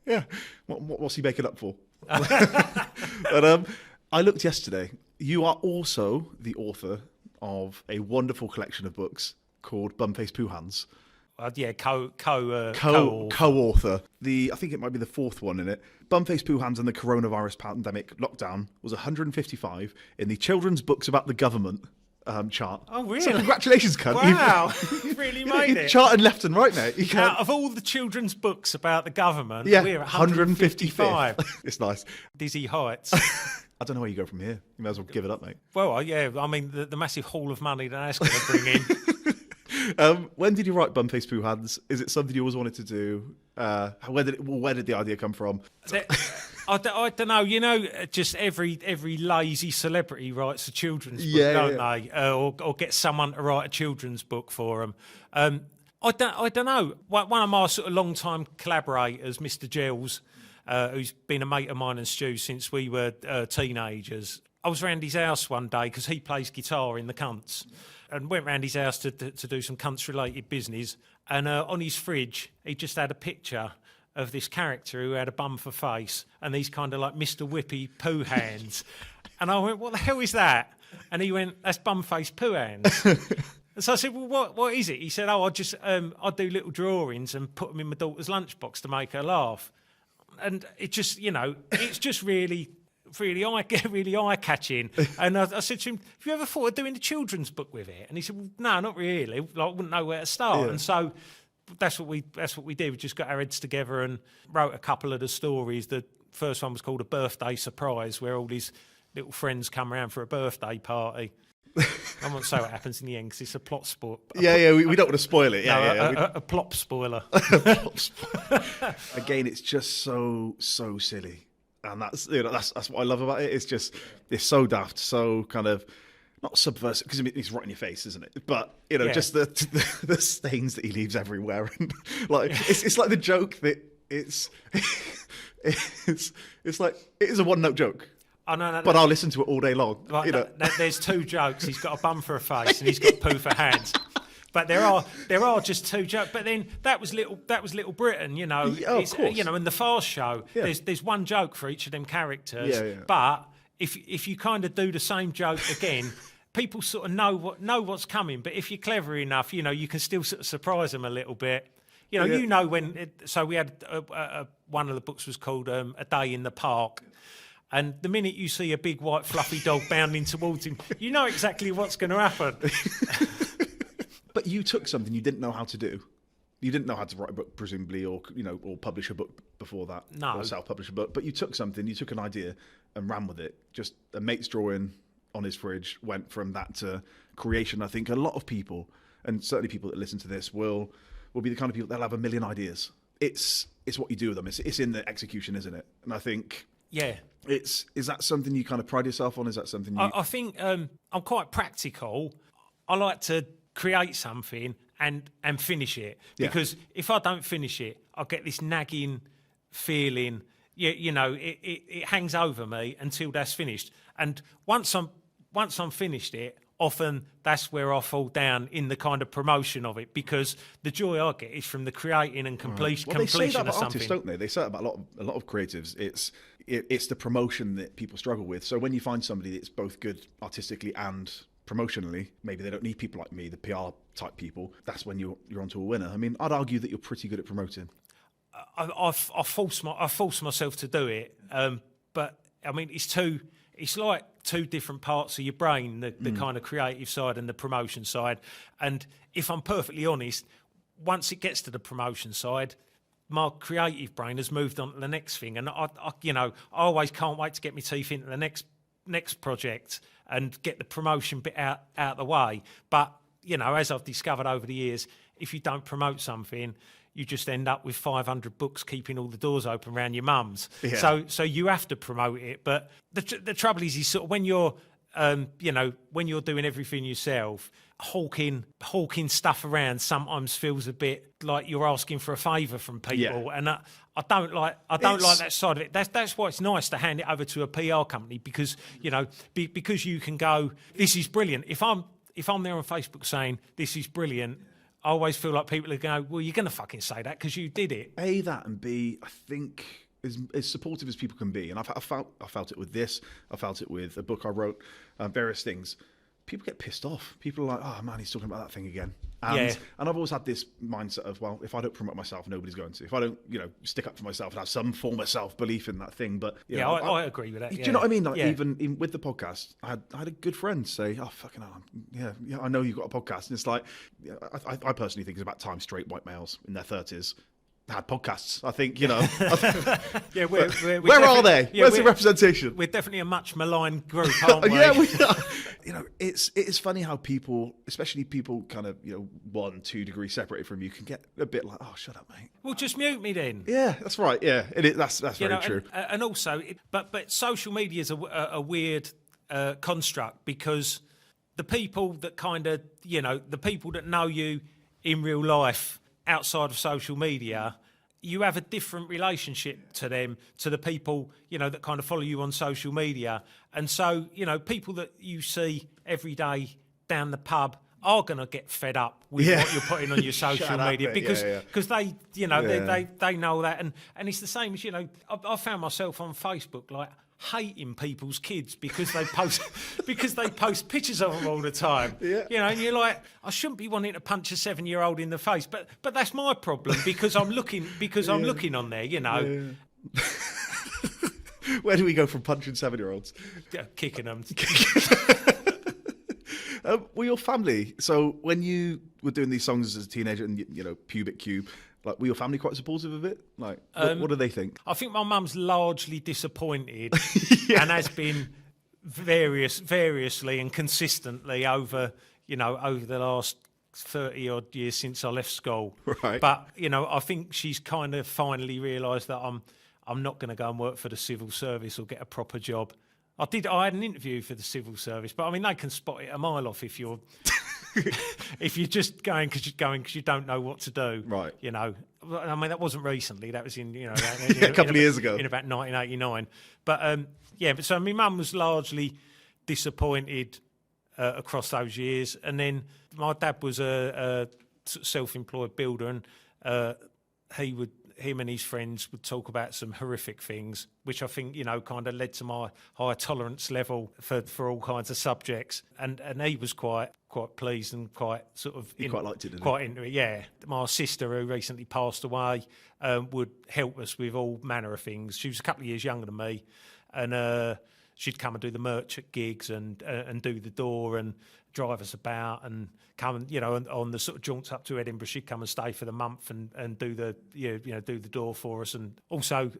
Yeah. What's he making up for? But I looked yesterday. You are also the author of a wonderful collection of books called Bumface Poo Hands. Co-author. I think it might be the fourth one in it. Bumface Poo Hands and the Coronavirus Pandemic Lockdown was 155 in the Children's Books About the Government chart. Oh, really? So congratulations, Kunt. Wow, you've really made it. Charted left and right, mate. Out of all the children's books about the government, we're 155. It's nice. Dizzy heights. I don't know where you go from here. You may as well give it up, mate. Well, yeah, I mean, the massive haul of money that's going to bring in. When did you write Bumface Poo Hands? Is it something you always wanted to do? Where did the idea come from? I don't know. Just every lazy celebrity writes a children's book, don't they? Or get someone to write a children's book for them. I don't know. One of my sort of long-time collaborators, Mr. Gills, who's been a mate of mine and Stu since we were teenagers. I was round his house one day because he plays guitar in the Kunts, and went round his house to do some Kunts-related business. And on his fridge, he just had a picture of this character who had a bum for face and these kind of like Mr. Whippy poo hands. And I went, what the hell is that? And he went, that's Bumface Poo Hands. And so I said, well, what is it? He said, I do little drawings and put them in my daughter's lunchbox to make her laugh. And it just, it's just really eye-catching. And I said to him, have you ever thought of doing a children's book with it? And he said, well, no, not really. I wouldn't know where to start. Yeah. And so that's what we did. We just got our heads together and wrote a couple of the stories. The first one was called A Birthday Surprise, where all these little friends come around for a birthday party. I won't say what happens in the end because it's a plot sport. Yeah, we don't want to spoil it. A plop spoiler. Again, it's just so silly, and that's what I love about it. It's so daft, so kind of not subversive because it's right in your face, isn't it? But just the stains that he leaves everywhere, and like it's like the joke that it's like it is a one note joke. Oh, no, but I'll listen to it all day long. Like, there's two jokes. He's got a bum for a face and he's got poo for hands. But there are just two jokes. But then that was Little Britain, Yeah, of course. In the Fast Show, there's one joke for each of them characters. Yeah. But if you kind of do the same joke again, people sort of know what's coming. But if you're clever enough, you can still sort of surprise them a little bit. So we had one of the books was called A Day in the Park. And the minute you see a big white fluffy dog bounding towards him, you know exactly what's going to happen. But you took something you didn't know how to do. You didn't know how to write a book, presumably, or publish a book before that, or self-publish a book. But you took an idea, and ran with it. Just a mate's drawing on his fridge went from that to creation. I think a lot of people, and certainly people that listen to this, will be the kind of people that'll have a million ideas. It's what you do with them. It's in the execution, isn't it? And I think. Yeah. Is that something you kind of pride yourself on? Is that something you... I think I'm quite practical. I like to create something and finish it. Because if I don't finish it, I'll get this nagging feeling, it hangs over me until that's finished. And once I'm finished it, often that's where I fall down in the kind of promotion of it, because the joy I get is from the creating and completion they say that of about something. Artists, don't they? They say that about a lot of creatives. It's the promotion that people struggle with. So when you find somebody that's both good artistically and promotionally, maybe they don't need people like me, the PR type people. That's when you're onto a winner. I mean, I'd argue that you're pretty good at promoting. I force myself to do it, but I mean it's like two different parts of your brain, the kind of creative side and the promotion side. And if I'm perfectly honest, once it gets to the promotion side, my creative brain has moved on to the next thing, and I always can't wait to get my teeth into the next project and get the promotion bit out the way. But as I've discovered over the years, if you don't promote something, you just end up with 500 books keeping all the doors open around your mum's. Yeah. So you have to promote it. But the trouble is sort of when you're when you're doing everything yourself, hawking stuff around sometimes feels a bit like you're asking for a favour from people, and I don't like that side of it. That's why it's nice to hand it over to a PR company, because because you can go, this is brilliant. If I'm there on Facebook saying this is brilliant, I always feel like people are going, well, you're going to fucking say that because you did it. A, that, and B, I think as supportive as people can be, and I felt it with this, I felt it with a book I wrote, various things. People get pissed off. People are like, oh man, he's talking about that thing again. And I've always had this mindset of, well, if I don't promote myself, nobody's going to. If I don't, stick up for myself and have some form of self-belief in that thing. But I agree with that. Do you know what I mean? Like, even with the podcast, I had a good friend say, oh, fucking hell, I know you've got a podcast. And it's like, I personally think it's about time straight white males in their 30s had podcasts. I think, where are they? Where's the representation? We're definitely a much maligned group, aren't we? Yeah, we are. It is funny how people, especially people kind of 1-2 degrees separated from you, can get a bit like, oh, shut up, mate. Well, just mute me then. Yeah, that's right. Yeah, that's very true. And also, but social media is a weird construct, because the people that kind of the people that know you in real life outside of social media, you have a different relationship to them, to the people, that kind of follow you on social media. And so, people that you see every day down the pub are going to get fed up with what you're putting on your social media, because they, they know that. And it's the same as, I found myself on Facebook, like, hating people's kids because they post pictures of them all the time. And you're like, I shouldn't be wanting to punch a 7-year-old in the face, but that's my problem, because I'm looking on there, Where do we go from punching 7-year-olds? Kicking them. Were your family, so when you were doing these songs as a teenager and pubic cube, like, were your family quite supportive of it? Like, what do they think? I think my mum's largely disappointed and has been variously and consistently over the last 30 odd years since I left school. Right. But I think she's kind of finally realised that I'm not going to go and work for the civil service or get a proper job. I had an interview for the civil service, but I mean they can spot it a mile off if you're if you're just going because you don't know what to do. Right. I mean that wasn't recently. That was in a couple of years ago, in about 1989. But but so my mum was largely disappointed across those years, and then my dad was a self-employed builder, and him and his friends would talk about some horrific things, which I think, kind of led to my high tolerance level for all kinds of subjects. And he was quite pleased and quite sort of... He quite liked it, didn't he? Quite into it, yeah. My sister, who recently passed away, would help us with all manner of things. She was a couple of years younger than me, and she'd come and do the merch at gigs and do the door and drive us about and come and on the sort of jaunts up to Edinburgh, she'd come and stay for the month and do the do the door for us. And also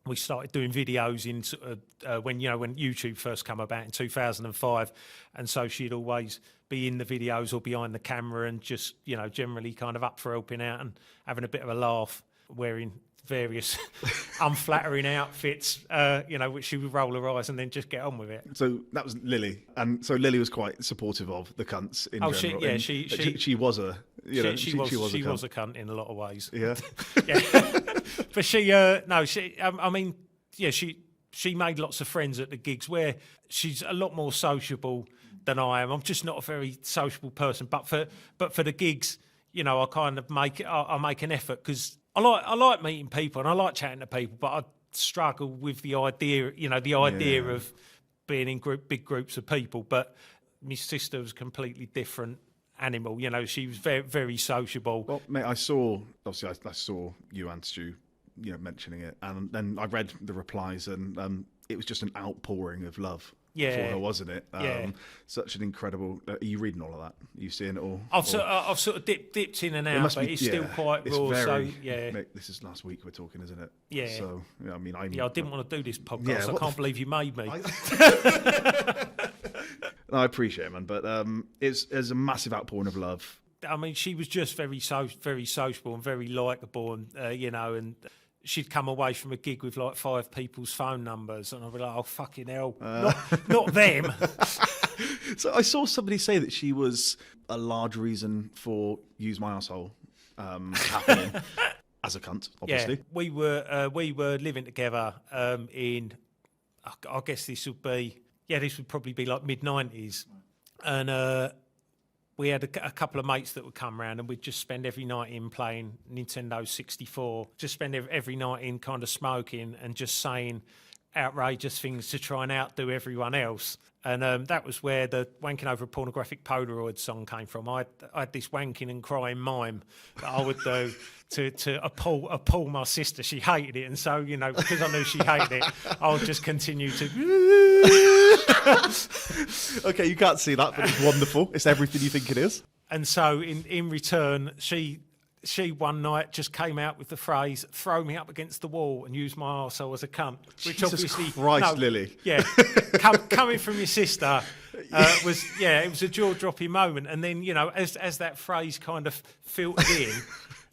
we started doing videos in sort of when YouTube first came about in 2005, and so she'd always be in the videos or behind the camera and just generally kind of up for helping out and having a bit of a laugh, wearing various unflattering outfits, which she would roll her eyes and then just get on with it. So that was Lily, and so Lily was quite supportive of the Cunts in general. She was a cunt in a lot of ways. Yeah, but she made lots of friends at the gigs where she's a lot more sociable than I am. I'm just not a very sociable person, but for the gigs, I kind of make an effort because I like meeting people and I like chatting to people, but I struggle with the idea, of being in big groups of people. But my sister was a completely different animal. She was very, very sociable. Well, mate, I saw you and Stu, mentioning it, and then I read the replies, and it was just an outpouring of love. Yeah, for her, wasn't it? Yeah. Such an incredible. Are you reading all of that? Are you seeing it all? I've sort of dipped in and out, but it's still quite raw. Mate, this is last week we're talking, isn't it? Yeah. So I didn't want to do this podcast. I can't believe you made me. I appreciate it, man, but it's a massive outpouring of love. I mean, she was just very sociable and very likeable, and and she'd come away from a gig with like 5 people's phone numbers, and I'd be like, "Oh fucking hell, not them." So I saw somebody say that she was a large reason for Use My Arsehole happening as a cunt. Obviously, yeah, we were living together in. I guess this would probably be like mid-90s, and we had a couple of mates that would come round, and we'd just spend every night in playing Nintendo 64, just spend every night in kind of smoking and just saying outrageous things to try and outdo everyone else. And that was where the Wanking Over a Pornographic Polaroid song came from. I had this wanking and crying mime that I would do to appall my sister. She hated it, and so, because I knew she hated it, I would just continue to... Okay, you can't see that, but it's wonderful. It's everything you think it is. And so in return, she one night just came out with the phrase, "Throw me up against the wall and use my arsehole as a cunt." Which Jesus obviously, Christ, Lily. Yeah, coming from your sister it was a jaw-dropping moment. And then as that phrase kind of filtered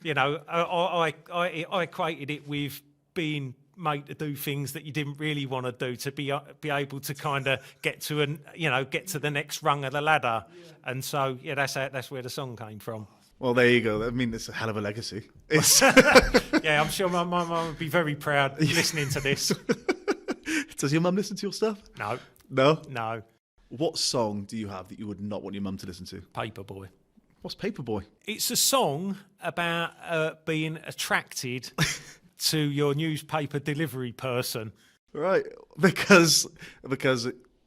in, I equated it with being made to do things that you didn't really want to do, to be able to kind of get to the next rung of the ladder. Yeah. And so that's where the song came from. Well, there you go. I mean, it's a hell of a legacy. Yeah, I'm sure my mum would be very proud listening to this. Does your mum listen to your stuff? No. No. What song do you have that you would not want your mum to listen to? Paperboy. What's Paperboy? It's a song about being attracted to your newspaper delivery person. Right, because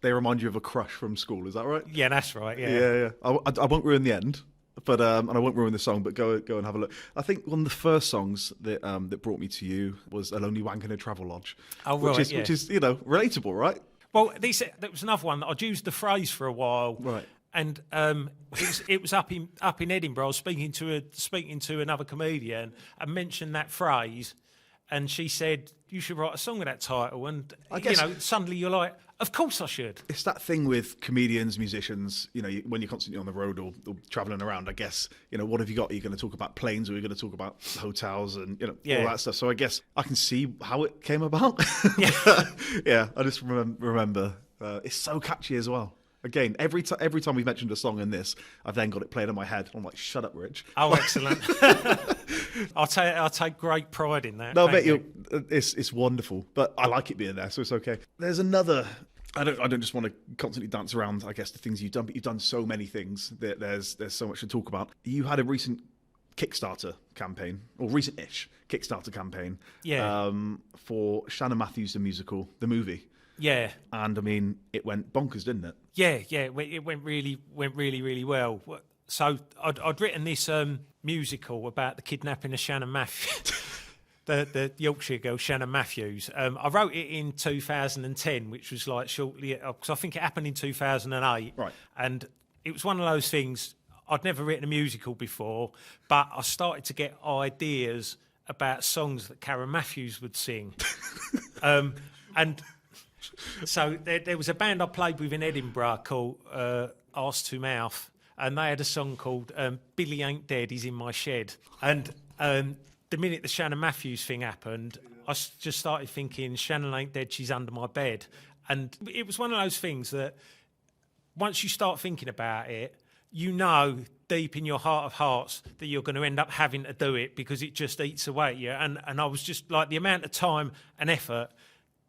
they remind you of a crush from school. Is that right? Yeah, that's right. Yeah. I won't ruin the end, but and I won't ruin the song. But go and have a look. I think one of the first songs that brought me to you was "A Lonely Wank in a Travel Lodge." Oh, right, which is relatable, right? Well, that was another one that I'd used the phrase for a while, right? And it was up in Edinburgh. I was speaking to another comedian and mentioned that phrase. and she said, you should write a song with that title. And, I guess, suddenly you're like, of course I should. It's that thing with comedians, musicians, when you're constantly on the road or traveling around, I guess, what have you got? Are you going to talk about planes, or are you going to talk about hotels and, all that stuff? So I guess I can see how it came about. Yeah, I just remember. It's so catchy as well. Again, every time we've mentioned a song in this, I've then got it played in my head. I'm like, shut up, Rich. Oh, excellent. I'll take great pride in that. No, I bet it's wonderful, but I like it being there, so it's okay. There's another. I don't just want to constantly dance around, I guess, the things you've done, but you've done so many things that there's so much to talk about. You had a recent Kickstarter campaign, or recent-ish Kickstarter campaign, for Shannon Matthews the musical, the movie. Yeah, and I mean, it went bonkers, didn't it? Yeah, it went really well. So I'd written this musical about the kidnapping of Shannon Matthews, the Yorkshire girl Shannon Matthews. I wrote it in 2010, which was like shortly, because I think it happened in 2008. Right. And it was one of those things. I'd never written a musical before, but I started to get ideas about songs that Karen Matthews would sing, and. So there was a band I played with in Edinburgh called Arse to Mouth, and they had a song called Billy Ain't Dead, He's in My Shed. And the minute the Shannon Matthews thing happened, I just started thinking, Shannon ain't dead, she's under my bed. And it was one of those things that once you start thinking about it, deep in your heart of hearts that you're going to end up having to do it because it just eats away at you. And I was just like, the amount of time and effort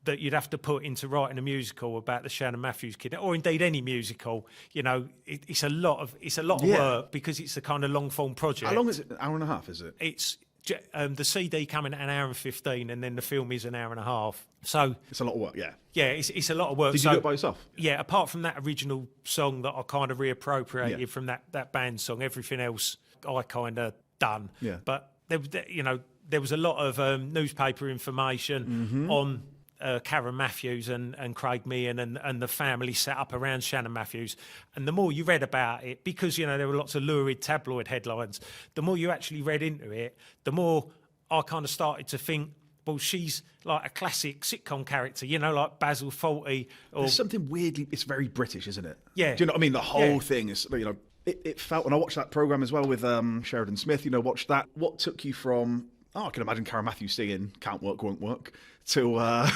that you'd have to put into writing a musical about the Shannon Matthews kid, or indeed any musical, it's a lot of work because it's a kind of long form project. How long is it? An hour and a half, is it? It's the CD coming at an hour and 15, and then the film is an hour and a half. So it's a lot of work. Yeah. Yeah, it's a lot of work. Did you do it by yourself? Yeah, apart from that original song that I kind of reappropriated from that band song, everything else I kind of done. Yeah. But there was a lot of newspaper information on Karen Matthews and Craig Meehan and the family set up around Shannon Matthews. And the more you read about it, because, there were lots of lurid tabloid headlines, the more you actually read into it, the more I kind of started to think, well, she's like a classic sitcom character, like Basil Fawlty. There's something weirdly, it's very British, isn't it? Yeah. Do you know what I mean? The whole thing is, it felt, when I watched that programme as well with Sheridan Smith, watched that, what took you from, I can imagine Karen Matthews singing Can't Work, Won't Work, to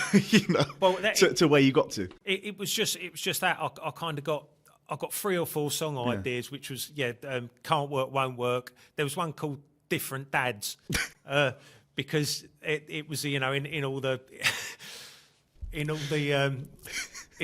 to where you got to. It was just that I kind of got 3 or 4 song ideas, which was Can't Work, Won't Work. There was one called Different Dads, because it was in all the in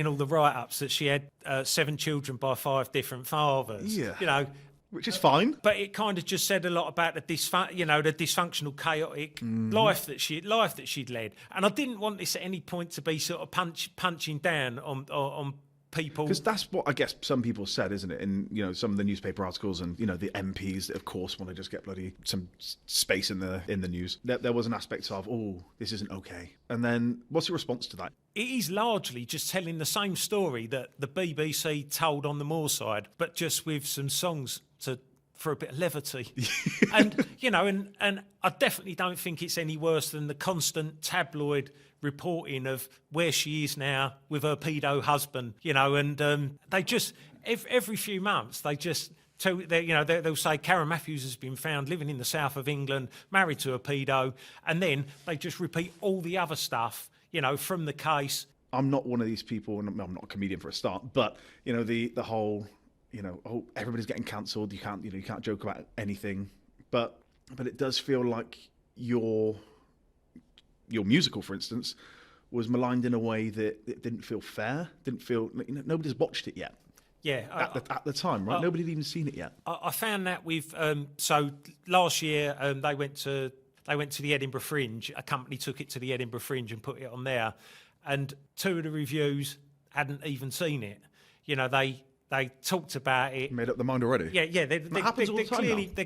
all the write-ups that she had 7 children by 5 different fathers. Yeah. Which is fine, but it kind of just said a lot about the dysfunctional, chaotic life that she'd led, and I didn't want this at any point to be sort of punching down on people, because that's what I guess some people said, isn't it? In some of the newspaper articles and the MPs that of course want to just get bloody some space in the news. There was an aspect of this isn't okay. And then what's your response to that? It is largely just telling the same story that the BBC told on the Moorside, but just with some songs for a bit of levity. And I definitely don't think it's any worse than the constant tabloid reporting of where she is now with her pedo husband, and they just, every few months, they just, they'll say Karen Matthews has been found living in the south of England, married to a pedo, and then they just repeat all the other stuff, from the case. I'm not one of these people, and I'm not a comedian for a start, but, the whole, everybody's getting cancelled, you can't joke about anything, but it does feel like your musical, for instance, was maligned in a way that it didn't feel fair, didn't feel, nobody's watched it yet. Yeah, at the time, right? Nobody had even seen it yet. I found that with so last year they went to the Edinburgh Fringe. A company took it to the Edinburgh Fringe and put it on there, and 2 of the reviews hadn't even seen it. They talked about it. Made up their mind already. Yeah. They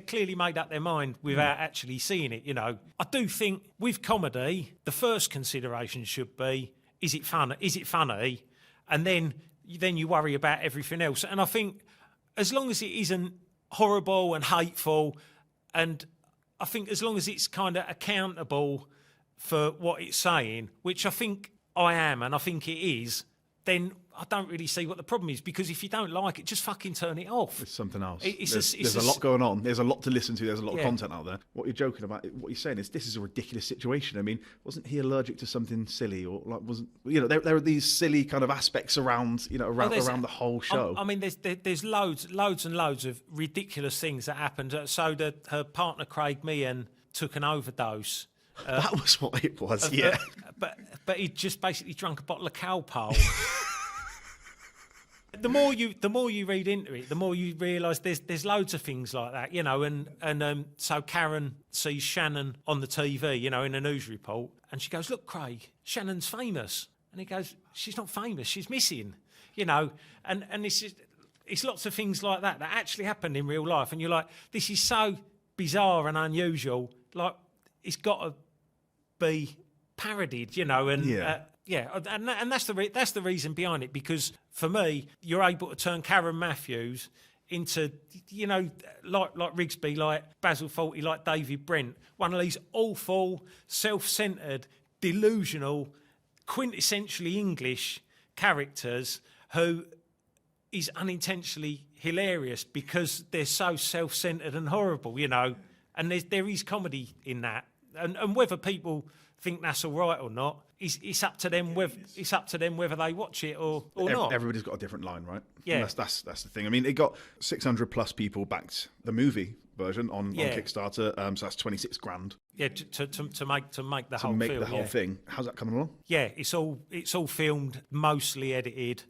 clearly made up their mind without actually seeing it. I do think with comedy, the first consideration should be: is it fun? Is it funny? And then you worry about everything else. And I think as long as it isn't horrible and hateful, and I think as long as it's kind of accountable for what it's saying, which I think I am, and I think it is, then I don't really see what the problem is, because if you don't like it, just fucking turn it off. It's something else. There's a lot going on. There's a lot to listen to. There's a lot of Yeah. content out there. What you're joking about, what you're saying is this is a ridiculous situation. I mean, wasn't he allergic to something silly, or like wasn't there are these silly kind of aspects around around the whole show. I mean, there's loads and loads of ridiculous things that happened. So that her partner Craig Meehan took an overdose. That was what it was. Yeah. But he just basically drunk a bottle of Calpol. The more you read into it, the more you realise there's loads of things like that, and so Karen sees Shannon on the TV, in a news report, and she goes, "Look, Craig, Shannon's famous," and he goes, "She's not famous, she's missing," and it's lots of things like that actually happened in real life, and you're like, this is so bizarre and unusual, like it's got to be parodied, and and that's the reason behind it, because for me, you're able to turn Shannon Matthews into, like Rigsby, like Basil Fawlty, like David Brent, one of these awful, self-centred, delusional, quintessentially English characters who is unintentionally hilarious because they're so self-centred and horrible, and there is comedy in that, and whether people think that's all right or not, it's up to them whether they watch it or not. Everybody's got a different line, right? Yeah, and that's the thing. I mean, it got 600 plus people backed the movie version on Kickstarter, so that's 26 grand. Yeah, to make the whole thing. How's that coming along? Yeah, it's all filmed, mostly edited,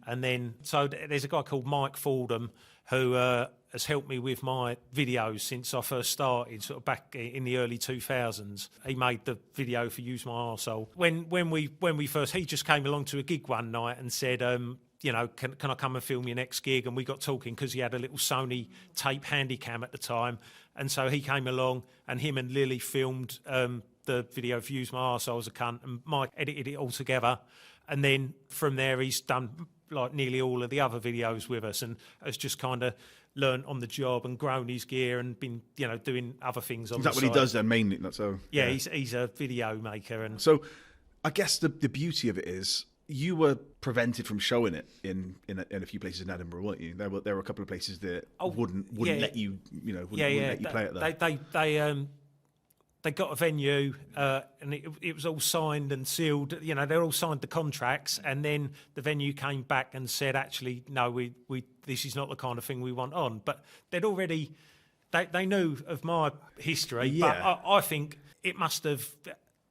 and then so there's a guy called Mike Fordham who has helped me with my videos since I first started, sort of back in the early 2000s. He made the video for Use My Arsehole. When we first, he just came along to a gig one night and said, can I come and film your next gig? And we got talking because he had a little Sony tape Handycam at the time. And so he came along, and him and Lily filmed the video for Use My Arsehole as a Cunt, and Mike edited it all together. And then from there, he's done like nearly all of the other videos with us, and has just kind of learned on the job and grown his gear and been doing other things on the side. Is that what he does then mainly? Yeah, he's a video maker. And so I guess the beauty of it is you were prevented from showing it in a few places in Edinburgh, weren't you? There were a couple of places that wouldn't let you wouldn't let you play it there. They got a venue, and it was all signed and sealed. They all signed the contracts, and then the venue came back and said, actually, no, we this is not the kind of thing we want on. But they'd already, they knew of my history. Yeah. But I think it must have,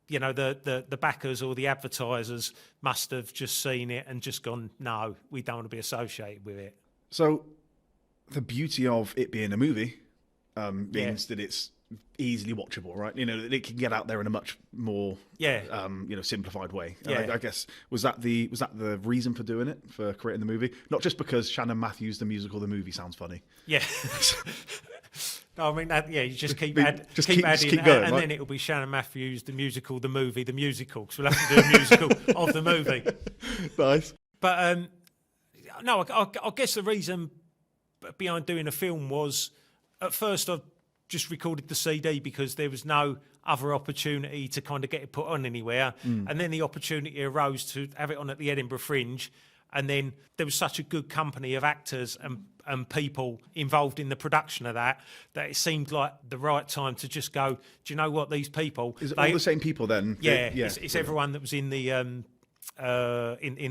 the backers or the advertisers must have just seen it and just gone, no, we don't want to be associated with it. So the beauty of it being a movie means that it's easily watchable, right? It can get out there in a much more simplified way. Yeah. I guess was that the reason for doing it, for creating the movie? Not just because Shannon Matthews the musical, the movie sounds funny. Yeah. No, I mean, you just keep adding, going, and right? then it'll be Shannon Matthews, the musical, the movie, the musical. So we'll have to do a musical of the movie. Nice. But no, I guess the reason behind doing a film was, at first I just recorded the CD because there was no other opportunity to kind of get it put on anywhere. And then the opportunity arose to have it on at the Edinburgh Fringe. And then there was such a good company of actors and people involved in the production of that it seemed like the right time to just go, do you know what, these people... Is it all the same people then? Yeah, it's everyone that was in the in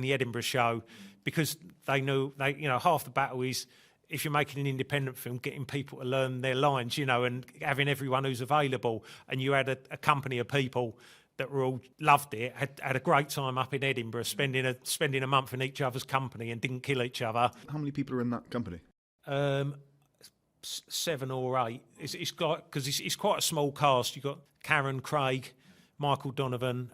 the Edinburgh show, because they knew, half the battle is, if you're making an independent film, getting people to learn their lines, and having everyone who's available. And you had a company of people that were all loved it, had a great time up in Edinburgh, spending a month in each other's company and didn't kill each other. How many people are in that company? 7 or 8. It's because it's quite a small cast. You've got Karen, Craig, Michael Donovan,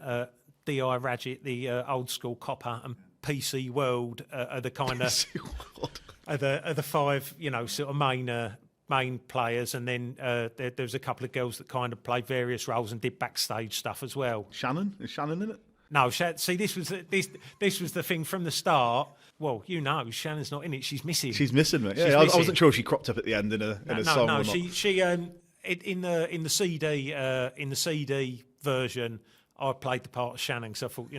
D.I. Radgett, the old school copper, and PC World are the kind of are the 5 sort of main players, and then there's a couple of girls that kind of played various roles and did backstage stuff as well. Shannon? Is Shannon in it? No, see, this was the thing from the start. Well, Shannon's not in it. She's missing. She's missing, mate. Yeah, I wasn't sure if she cropped up at the end in a song. No, or not. she in the CD version, I played the part of Shannon, because I thought,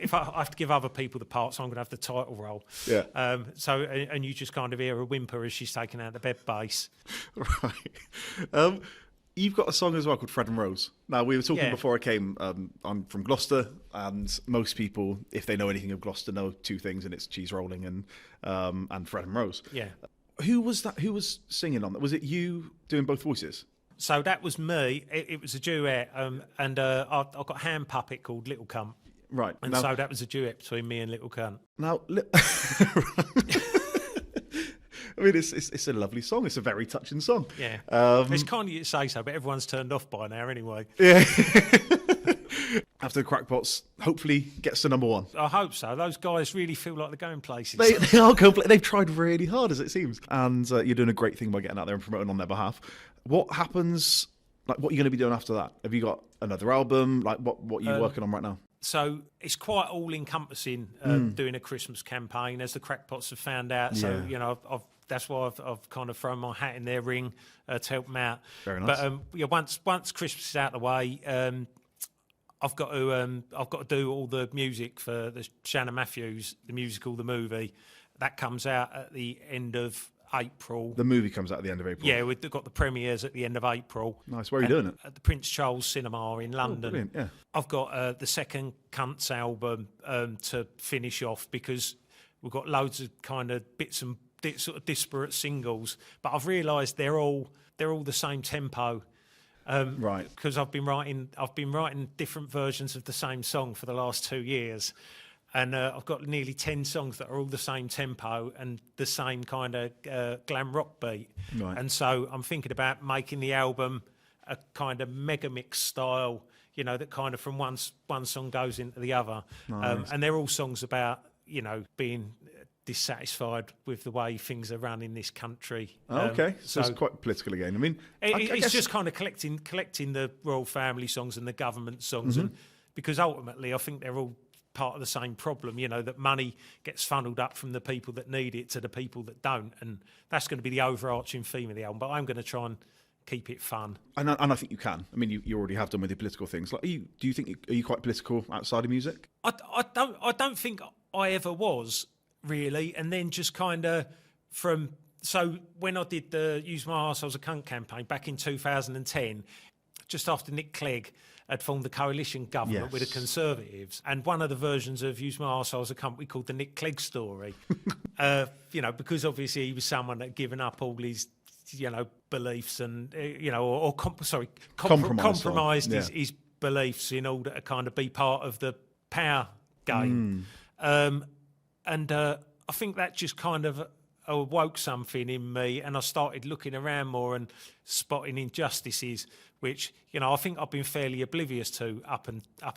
if I have to give other people the parts, I'm going to have the title role. Yeah. And you just kind of hear a whimper as she's taking out the bed bass. Right. You've got a song as well called Fred and Rose. Now, we were talking before I came, I'm from Gloucester, and most people, if they know anything of Gloucester, know two things, and it's cheese rolling and Fred and Rose. Yeah. Who was that? Who was singing on that? Was it you doing both voices? So that was me. It was a duet, and I've got a hand puppet called Little Kunt. Right. And so that was a duet between me and Little Kunt. Now, I mean, it's a lovely song. It's a very touching song. Yeah. It's kind of you to say so, but everyone's turned off by now anyway. Yeah. After the Crackpots, hopefully gets to number one. I hope so. Those guys really feel like they're going places. They are complete. They've tried really hard, as it seems. And you're doing a great thing by getting out there and promoting on their behalf. What happens, like, what are you going to be doing after that? Have you got another album? Like, what are you working on right now? So it's quite all-encompassing doing a Christmas campaign, as the Crackpots have found out. So, that's why I've kind of thrown my hat in their ring to help them out. Very nice. But once Christmas is out of the way, I've got to do all the music for the Shannon Matthews, the musical, the movie. That comes out at the end of April. The movie comes out at the end of April. Yeah, we've got the premieres at the end of April. Nice. Where are you doing it? At the Prince Charles Cinema in London. Oh, brilliant, yeah. I've got the second Kunt's album to finish off, because we've got loads of kind of bits and sort of disparate singles, but I've realised they're all the same tempo. Right. Because I've been writing different versions of the same song for the last 2 years. And I've got nearly 10 songs that are all the same tempo and the same kind of glam rock beat. Right. And so I'm thinking about making the album a kind of mega mix style, that kind of from one song goes into the other. Nice. And they're all songs about, being dissatisfied with the way things are run in this country. Okay, so it's quite political again. I mean, it's just kind of collecting the royal family songs and the government songs, and because ultimately I think they're all part of the same problem, that money gets funneled up from the people that need it to the people that don't, and that's going to be the overarching theme of the album. But I'm going to try and keep it fun. And I think you can. I mean, you already have done with your political things. Like, are you quite political outside of music? I don't think I ever was really, and then just kind of so when I did the Use My Arse I Was a Cunt campaign back in 2010, just after Nick Clegg had formed the coalition government with the Conservatives, and one of the versions of Use My Arse I Was a Cunt we called the Nick Clegg story. Because obviously he was someone that had given up all his beliefs and compromised his beliefs in order to kind of be part of the power game. And I think that just kind of awoke something in me, and I started looking around more and spotting injustices, which I think I've been fairly oblivious to up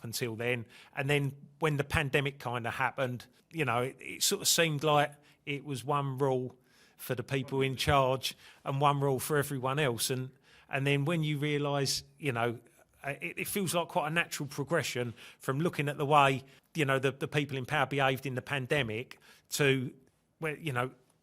until then. And then when the pandemic kind of happened, it sort of seemed like it was one rule for the people in charge and one rule for everyone else. And then when you realise, it feels like quite a natural progression from looking at the way the people in power behaved in the pandemic to where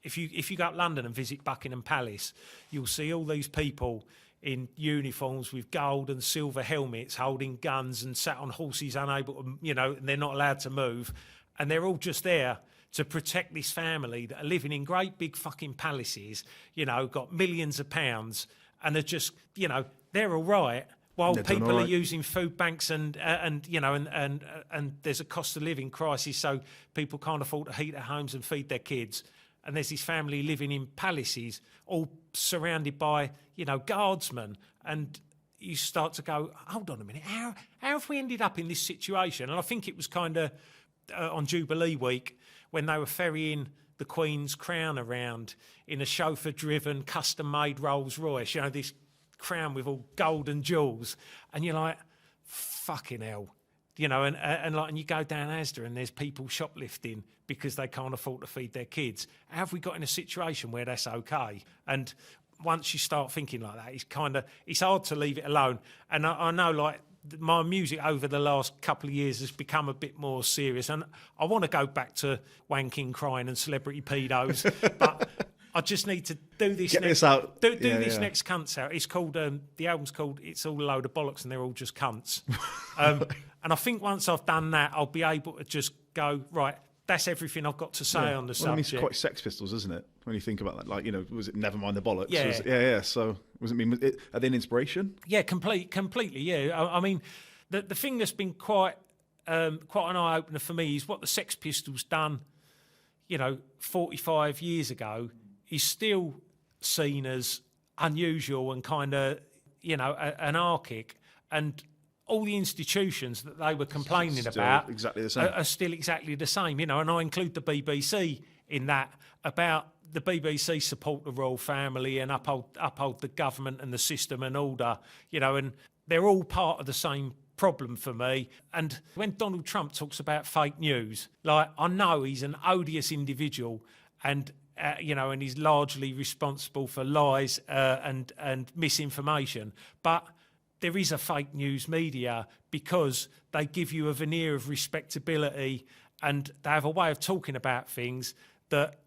if you go up London and visit Buckingham Palace, you'll see all these people in uniforms with gold and silver helmets holding guns and sat on horses unable to, and they're not allowed to move, and they're all just there to protect this family that are living in great big fucking palaces, got millions of pounds, and are just, they're all right. While people are using food banks and there's a cost of living crisis, so people can't afford to heat their homes and feed their kids. And there's this family living in palaces, all surrounded by, guardsmen. And you start to go, hold on a minute, how have we ended up in this situation? And I think it was kind of on Jubilee week when they were ferrying the Queen's crown around in a chauffeur-driven, custom-made Rolls-Royce, this crown with all gold and jewels, and you're like, fucking hell, and you go down Asda and there's people shoplifting because they can't afford to feed their kids. How have we got in a situation where that's okay? And once you start thinking like that, it's hard to leave it alone. And I know, like, my music over the last couple of years has become a bit more serious, and I want to go back to wanking, crying and celebrity pedos, but I just need to do this. Get this out. Do this next Cunts out. It's called the album's called "It's All a Load of Bollocks" and they're all just cunts. And I think once I've done that, I'll be able to just go right. That's everything I've got to say on the subject. I mean, it's quite Sex Pistols, isn't it? When you think about that, like, you know, was it Never Mind the Bollocks? Yeah. So are they an inspiration? Yeah, completely. Yeah, I mean, the thing that's been quite an eye opener for me is what the Sex Pistols done. 45 years ago, is still seen as unusual and kind of, anarchic, and all the institutions that they were complaining about exactly the same. Are still exactly the same, and I include the BBC in that. About the BBC support the royal family and uphold the government and the system and order, and they're all part of the same problem for me. And when Donald Trump talks about fake news, like, I know he's an odious individual and and he's largely responsible for lies and misinformation, but there is a fake news media because they give you a veneer of respectability and they have a way of talking about things that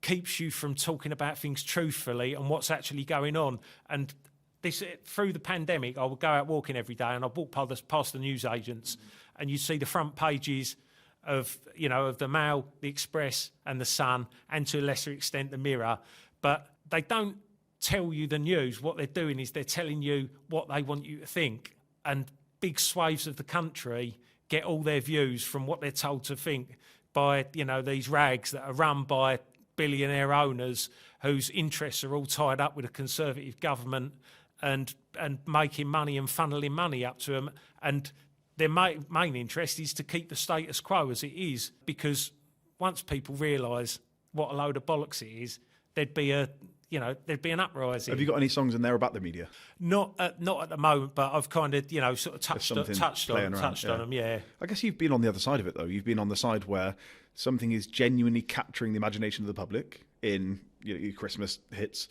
keeps you from talking about things truthfully and what's actually going on. And this, through the pandemic, I would go out walking every day and I'd walk past the newsagents and you'd see the front pages of the Mail, the Express and the Sun, and to a lesser extent the Mirror, but they don't tell you the news. What they're doing is they're telling you what they want you to think, and big swathes of the country get all their views from what they're told to think by these rags that are run by billionaire owners whose interests are all tied up with a Conservative government and making money and funneling money up to them, and their main interest is to keep the status quo as it is, because once people realise what a load of bollocks it is, there'd be an uprising. Have you got any songs in there about the media? Not at the moment, but I've kind of sort of touched on them. Yeah. I guess you've been on the other side of it though. You've been on the side where something is genuinely capturing the imagination of the public in your Christmas hits,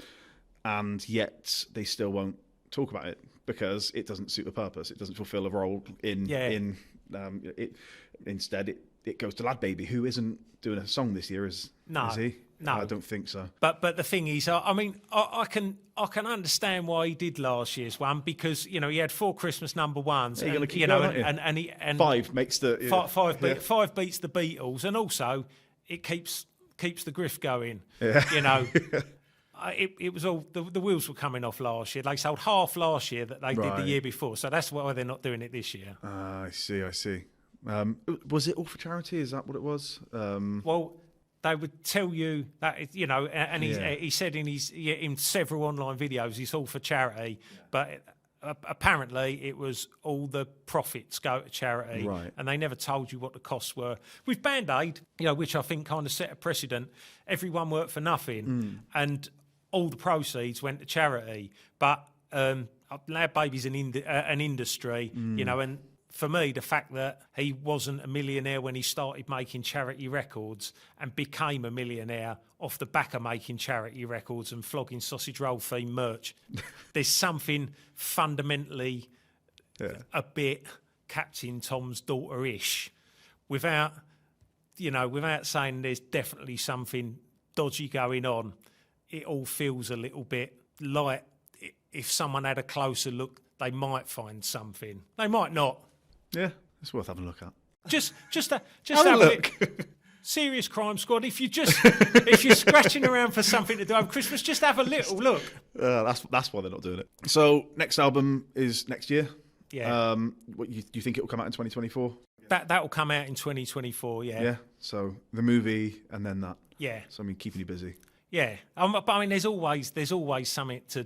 and yet they still won't talk about it because it doesn't suit the purpose. It doesn't fulfil a role instead it goes to Lad Baby, who isn't doing a song this year, is he? No, I don't think so. But the thing is, I mean, I can understand why he did last year's one, because he had 4 Christmas number ones, and, and 5 makes the five beats the Beatles, and also it keeps the grift going. Yeah. It was all the wheels were coming off last year. They sold half last year that they did the year before, so that's why they're not doing it this year. I see. Was it all for charity? Is that what it was? Well, they would tell you that and he said in several online videos it's all for charity, but apparently it was all the profits go to charity, right. And they never told you what the costs were. With Band-Aid, which I think kind of set a precedent, everyone worked for nothing, and all the proceeds went to charity. But Lad Baby's an industry, and for me, the fact that he wasn't a millionaire when he started making charity records and became a millionaire off the back of making charity records and flogging sausage roll themed merch, there's something fundamentally a bit Captain Tom's daughter-ish, without saying there's definitely something dodgy going on. It all feels a little bit like if someone had a closer look, they might find something. They might not. Yeah, it's worth having a look at. Just have a look. Serious Crime Squad. If you're scratching around for something to do over Christmas, just have a little look. That's why they're not doing it. So next album is next year. Yeah. Do you think it will come out in 2024? That will come out in 2024. Yeah. Yeah. So the movie and then that. Yeah. So keeping you busy. Yeah. But I mean, there's always something to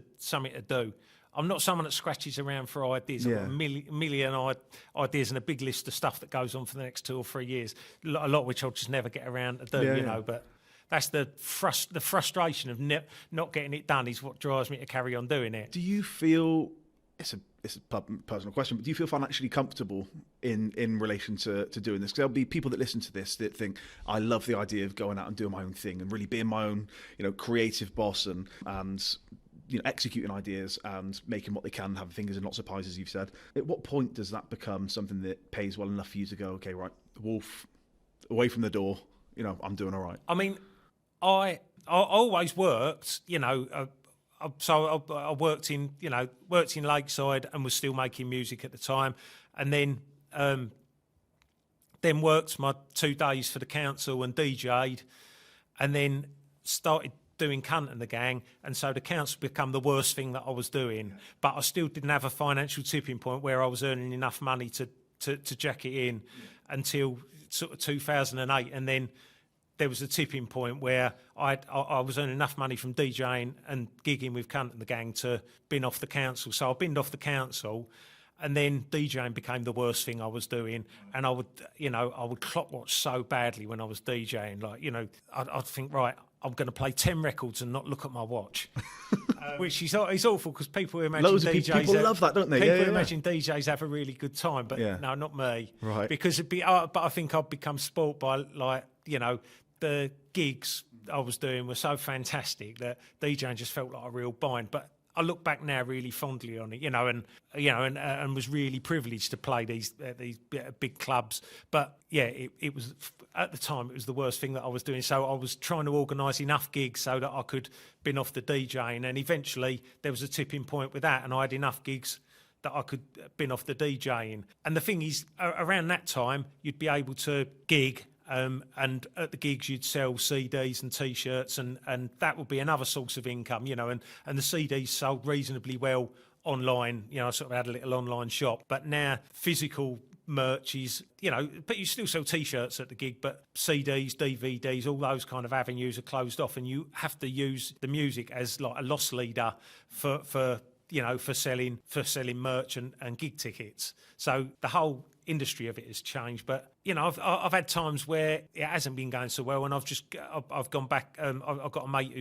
do. I'm not someone that scratches around for ideas. I've got a million ideas and a big list of stuff that goes on for the next 2 or 3 years, a lot of which I'll just never get around to do, But that's the frustration of not getting it done is what drives me to carry on doing it. Do you feel, it's a personal question, but do you feel financially comfortable in relation to doing this? Because there'll be people that listen to this that think, I love the idea of going out and doing my own thing and really being my own, creative boss and executing ideas and making what they can, having fingers and lots of pies, as you've said. At what point does that become something that pays well enough for you to go, okay, right, Wolf, away from the door, I'm doing all right? I mean, I always worked, I worked in Lakeside and was still making music at the time, and then worked my 2 days for the council and DJ'd, and then started doing Kunt and the Gang, and so the council became the worst thing that I was doing. But I still didn't have a financial tipping point where I was earning enough money to jack it in until sort of 2008, and then there was a tipping point where I was earning enough money from DJing and gigging with Kunt and the Gang to bin off the council. So I binned off the council, and then DJing became the worst thing I was doing. And I would clock watch so badly when I was DJing. Like, I'd think, right, I'm going to play 10 records and not look at my watch. Which is awful, because people imagine Loads of DJs... people love that, don't they? People imagine DJs have a really good time, but no, not me. Right. Because but I think I've become spoilt by, the gigs I was doing were so fantastic that DJing just felt like a real bind. But I look back now really fondly on it, and was really privileged to play these big clubs. But yeah, it was, at the time, it was the worst thing that I was doing. So I was trying to organise enough gigs so that I could bin off the DJing, and eventually there was a tipping point with that, and I had enough gigs that I could bin off the DJing. And the thing is, around that time, you'd be able to gig. And at the gigs you'd sell CDs and T-shirts, and that would be another source of income, and the CDs sold reasonably well online. I sort of had a little online shop, but now physical merch is, but you still sell T-shirts at the gig, but CDs, DVDs, all those kind of avenues are closed off, and you have to use the music as like a loss leader for selling merch and gig tickets. So the whole industry of it has changed, but I've had times where it hasn't been going so well, and I've gone back. I've got a mate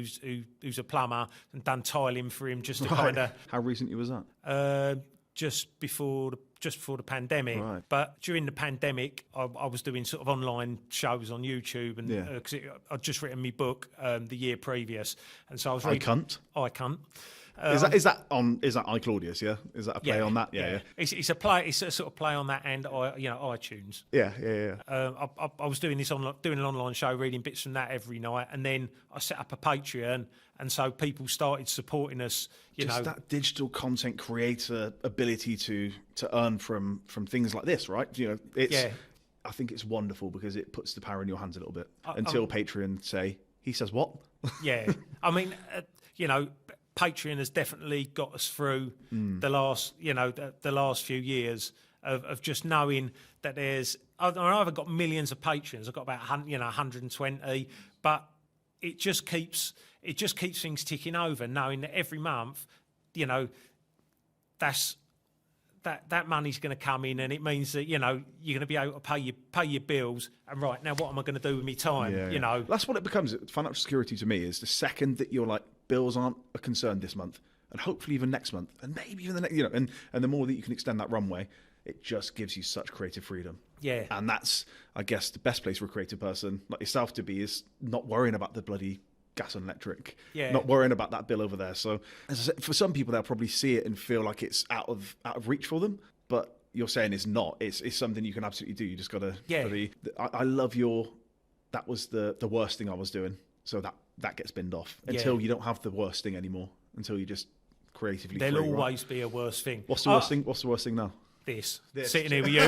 who's a plumber, and done tiling for him just to kind of. How recently was that? Just before the pandemic. Right. But during the pandemic, I was doing sort of online shows on YouTube, and because I'd just written my book the year previous, and so I was reading. I Kunt. Is that I Claudius? Yeah, is that a play on that? Yeah. It's a play. It's a sort of play on that, and iTunes. Yeah. I was doing doing an online show, reading bits from that every night, and then I set up a Patreon, and so people started supporting us. That digital content creator ability to earn from things like this, right? I think it's wonderful, because it puts the power in your hands a little bit. Until Patreon say, he says what? Yeah, I mean, Patreon has definitely got us through the last few years of just knowing that I've got millions of patrons. I've got about 120, but it just keeps things ticking over, knowing that every month, that money's going to come in, and it means that you're going to be able to pay your bills. And right now, what am I going to do with my time? That's what it becomes. Financial security to me is the second that you're like, bills aren't a concern this month, and hopefully even next month, and maybe even the next, and the more that you can extend that runway, it just gives you such creative freedom. Yeah. And that's, I guess, the best place for a creative person like yourself to be, is not worrying about the bloody gas and electric, not worrying about that bill over there. So as I said, for some people, they'll probably see it and feel like it's out of reach for them, but you're saying it's not. It's something you can absolutely do. You just got to. Yeah. I love that was the worst thing I was doing. So that gets binned off until you don't have the worst thing ananymore. Until you just creatively. There'll always be a worse thing. What's the worst thing? What's the worst thing now? This. Sitting here with you.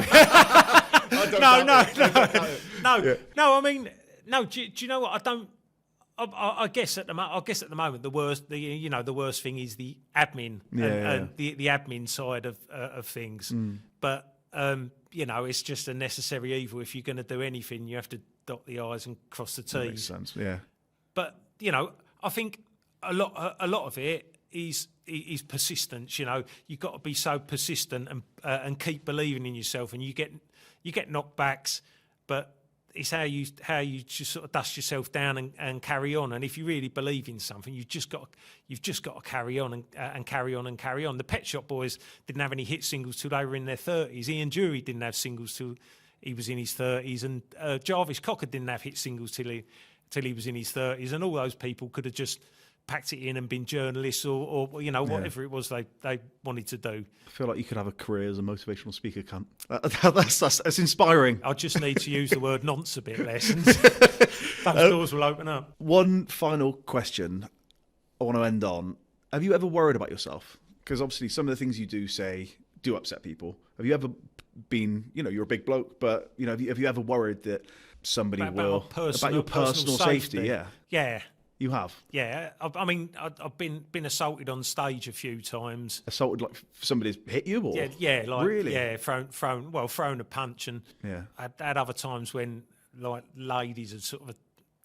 No. I mean, no. Do you know what? I don't. I guess at the moment the worst thing is the admin and the admin side of things. But it's just a necessary evil. If you're going to do anything, you have to dot the I's and cross the T's. That makes sense. Yeah. But I think a lot of it is persistence. You've got to be so persistent and keep believing in yourself. And you get knockbacks, but it's how you just sort of dust yourself down and carry on. And if you really believe in something, you've just got to carry on and carry on and carry on. The Pet Shop Boys didn't have any hit singles till they were in their 30s. Ian Dury didn't have singles till he was in his 30s, and Jarvis Cocker didn't have hit singles till he was in his 30s. And all those people could have just packed it in and been journalists or whatever it was they wanted to do. I feel like you could have a career as a motivational speaker, Kunt. That's inspiring. I just need to use the word nonce a bit less, and those doors will open up. One final question I want to end on. Have you ever worried about yourself? Because obviously some of the things you do say do upset people. Have you ever been, you're a big bloke, but, have you ever worried that somebody will... About your personal safety, yeah. Yeah. You have? Yeah. I mean, I've been assaulted on stage a few times. Assaulted, like somebody's hit you? Or? Yeah, like... Really? Yeah, thrown a punch. And yeah. I had other times when, like, ladies had sort of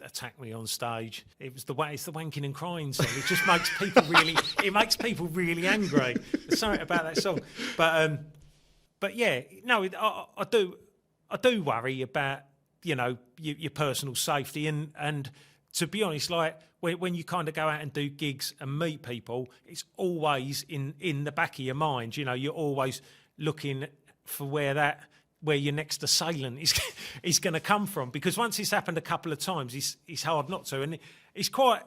attacked me on stage. It's the wanking and crying song. It just makes people really angry. There's something about that song. But yeah, no, I do worry about, your personal safety and to be honest, like when you kind of go out and do gigs and meet people, it's always in the back of your mind. You're always looking for where your next assailant is going to come from, because once it's happened a couple of times, it's hard not to. And it's quite,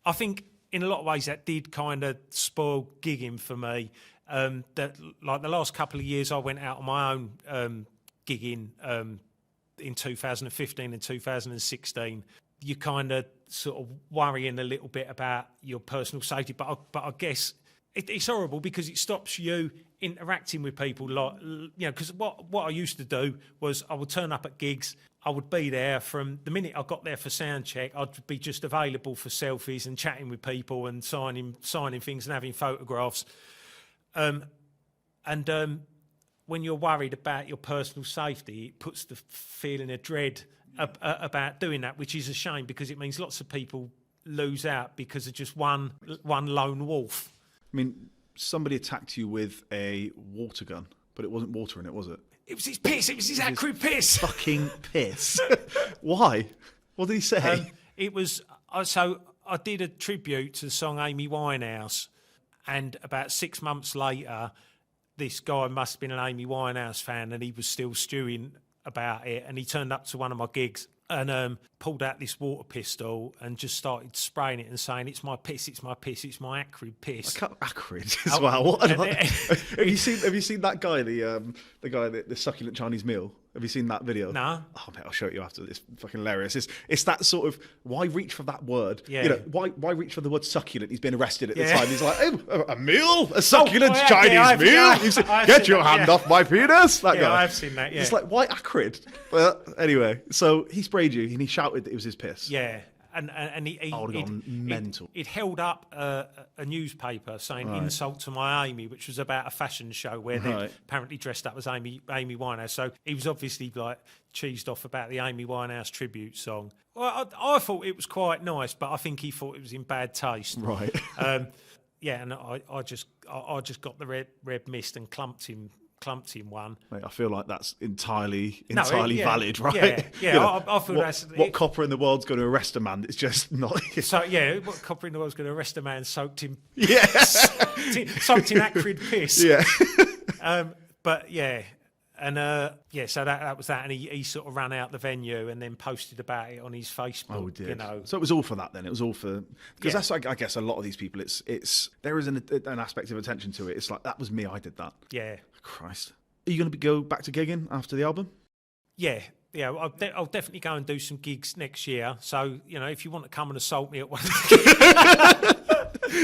I think in a lot of ways that did kind of spoil gigging for me. That like the last couple of years I went out on my own gigging in 2015 and 2016. You kind of sort of worrying a little bit about your personal safety, but I guess it's horrible because it stops you interacting with people, like because what I used to do was I would turn up at gigs, I would be there from the minute I got there for sound check. I'd be just available for selfies and chatting with people and signing things and having photographs. When you're worried about your personal safety, it puts the feeling of dread about doing that, which is a shame because it means lots of people lose out because of just one lone wolf. I mean, somebody attacked you with a water gun, but it wasn't water in it, was it? It was his piss. It was his acrid piss. Fucking piss. Why? What did he say? It was... So I did a tribute to the song Amy Winehouse, and about 6 months later, this guy must have been an Amy Winehouse fan, and he was still stewing about it, and he turned up to one of my gigs and pulled out this water pistol and just started spraying it and saying, "It's my piss, it's my piss, it's my acrid piss." Acrid as well. Have you seen that guy, the succulent Chinese meal? Have you seen that video? No. Oh mate, I'll show it you after. It's fucking hilarious. It's that sort of, why reach for that word? Yeah. Why reach for the word succulent? He's been arrested at the time. He's like, oh, a meal, a succulent Chinese meal. Get your hand off my penis. That guy. I've seen that. Yeah. It's like, why acrid? But anyway, so he sprayed you and he shouted that it was his piss. Yeah. And he I would have gone mental. It held up a newspaper saying "Insult to my Amy," which was about a fashion show where they apparently dressed up as Amy Winehouse. So he was obviously like cheesed off about the Amy Winehouse tribute song. Well, I thought it was quite nice, but I think he thought it was in bad taste. Right. Yeah, and I just got the red mist and clumped him one. Mate, I feel like that's entirely valid, right? Yeah. I feel that's... What copper in the world's going to arrest a man? It's just not... So, yeah, what copper in the world's going to arrest a man soaked in... Yeah. soaked in acrid piss. Yeah. But, yeah. And, so that was that. And he sort of ran out the venue and then posted about it on his Facebook. Oh, did. So it was all for that then? It was all for... Because that's, I guess, a lot of these people, it's there is an aspect of attention to it. It's like, that was me, I did that. Yeah. Christ. Are you going to go back to gigging after the album? Yeah. I'll definitely go and do some gigs next year. So, if you want to come and assault me at one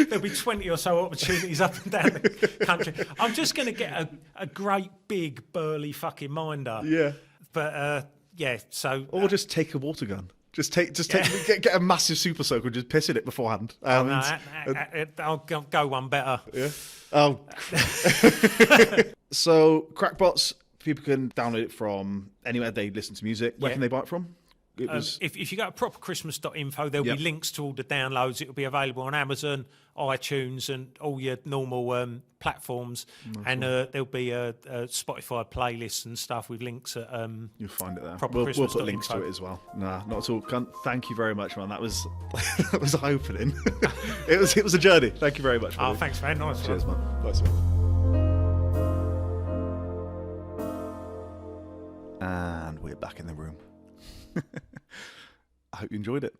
there'll be 20 or so opportunities up and down the country. I'm just going to get a great big burly fucking minder. Yeah. But so or just take a water gun. Get a massive super soaker and just piss in it beforehand. I'll go one better. Yeah. Oh. So Crackbots, people can download it from anywhere they listen to music. Where can they buy it from? If you go to properchristmas.info, there'll be links to all the downloads. It'll be available on Amazon, iTunes, and all your normal platforms. And there'll be a Spotify playlist and stuff with links at. You'll find it there. We'll put links to it as well. Nah, not at all. Thank you very much, man. That was eye-opening. it was a journey. Thank you very much. Oh, thanks, man. Nice. Cheers, man. Nice one. And we're back in the room. I hope you enjoyed it.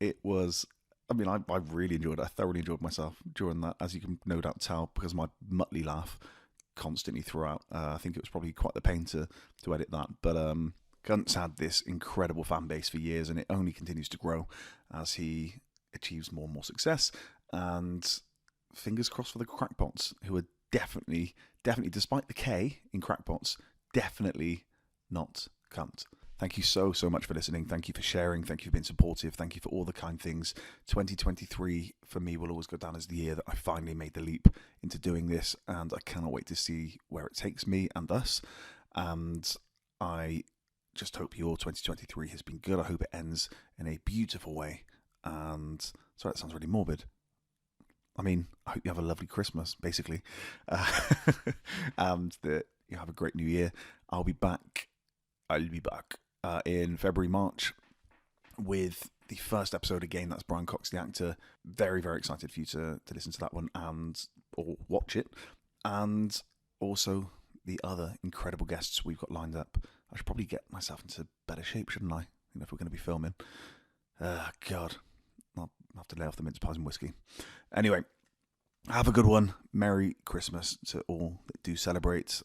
It was I mean, I really enjoyed it. I thoroughly enjoyed myself during that, as you can no doubt tell, because of my Muttley laugh constantly throughout. I think it was probably quite the pain to edit that. But Kunt's had this incredible fan base for years, and it only continues to grow as he achieves more and more success. And fingers crossed for the crackpots, who are definitely, despite the K in crackpots, definitely not Kunt. Thank you so much for listening. Thank you for sharing. Thank you for being supportive. Thank you for all the kind things. 2023 for me will always go down as the year that I finally made the leap into doing this, and I cannot wait to see where it takes me and us. And I just hope your 2023 has been good. I hope it ends in a beautiful way. And sorry, that sounds really morbid. I mean, I hope you have a lovely Christmas, basically, and that you have a great New Year. I'll be back in February, March with the first episode again. That's Brian Cox, the actor. Very, very excited for you to listen to that one or watch it. And also the other incredible guests we've got lined up. I should probably get myself into better shape, shouldn't I? If we're going to be filming. God, I'll have to lay off the mince pies and whiskey. Anyway, have a good one. Merry Christmas to all that do celebrate.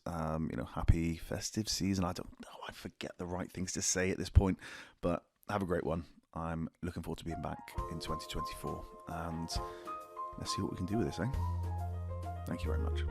Happy festive season. I don't know. I forget the right things to say at this point, but have a great one. I'm looking forward to being back in 2024, and let's see what we can do with this, eh? Thank you very much.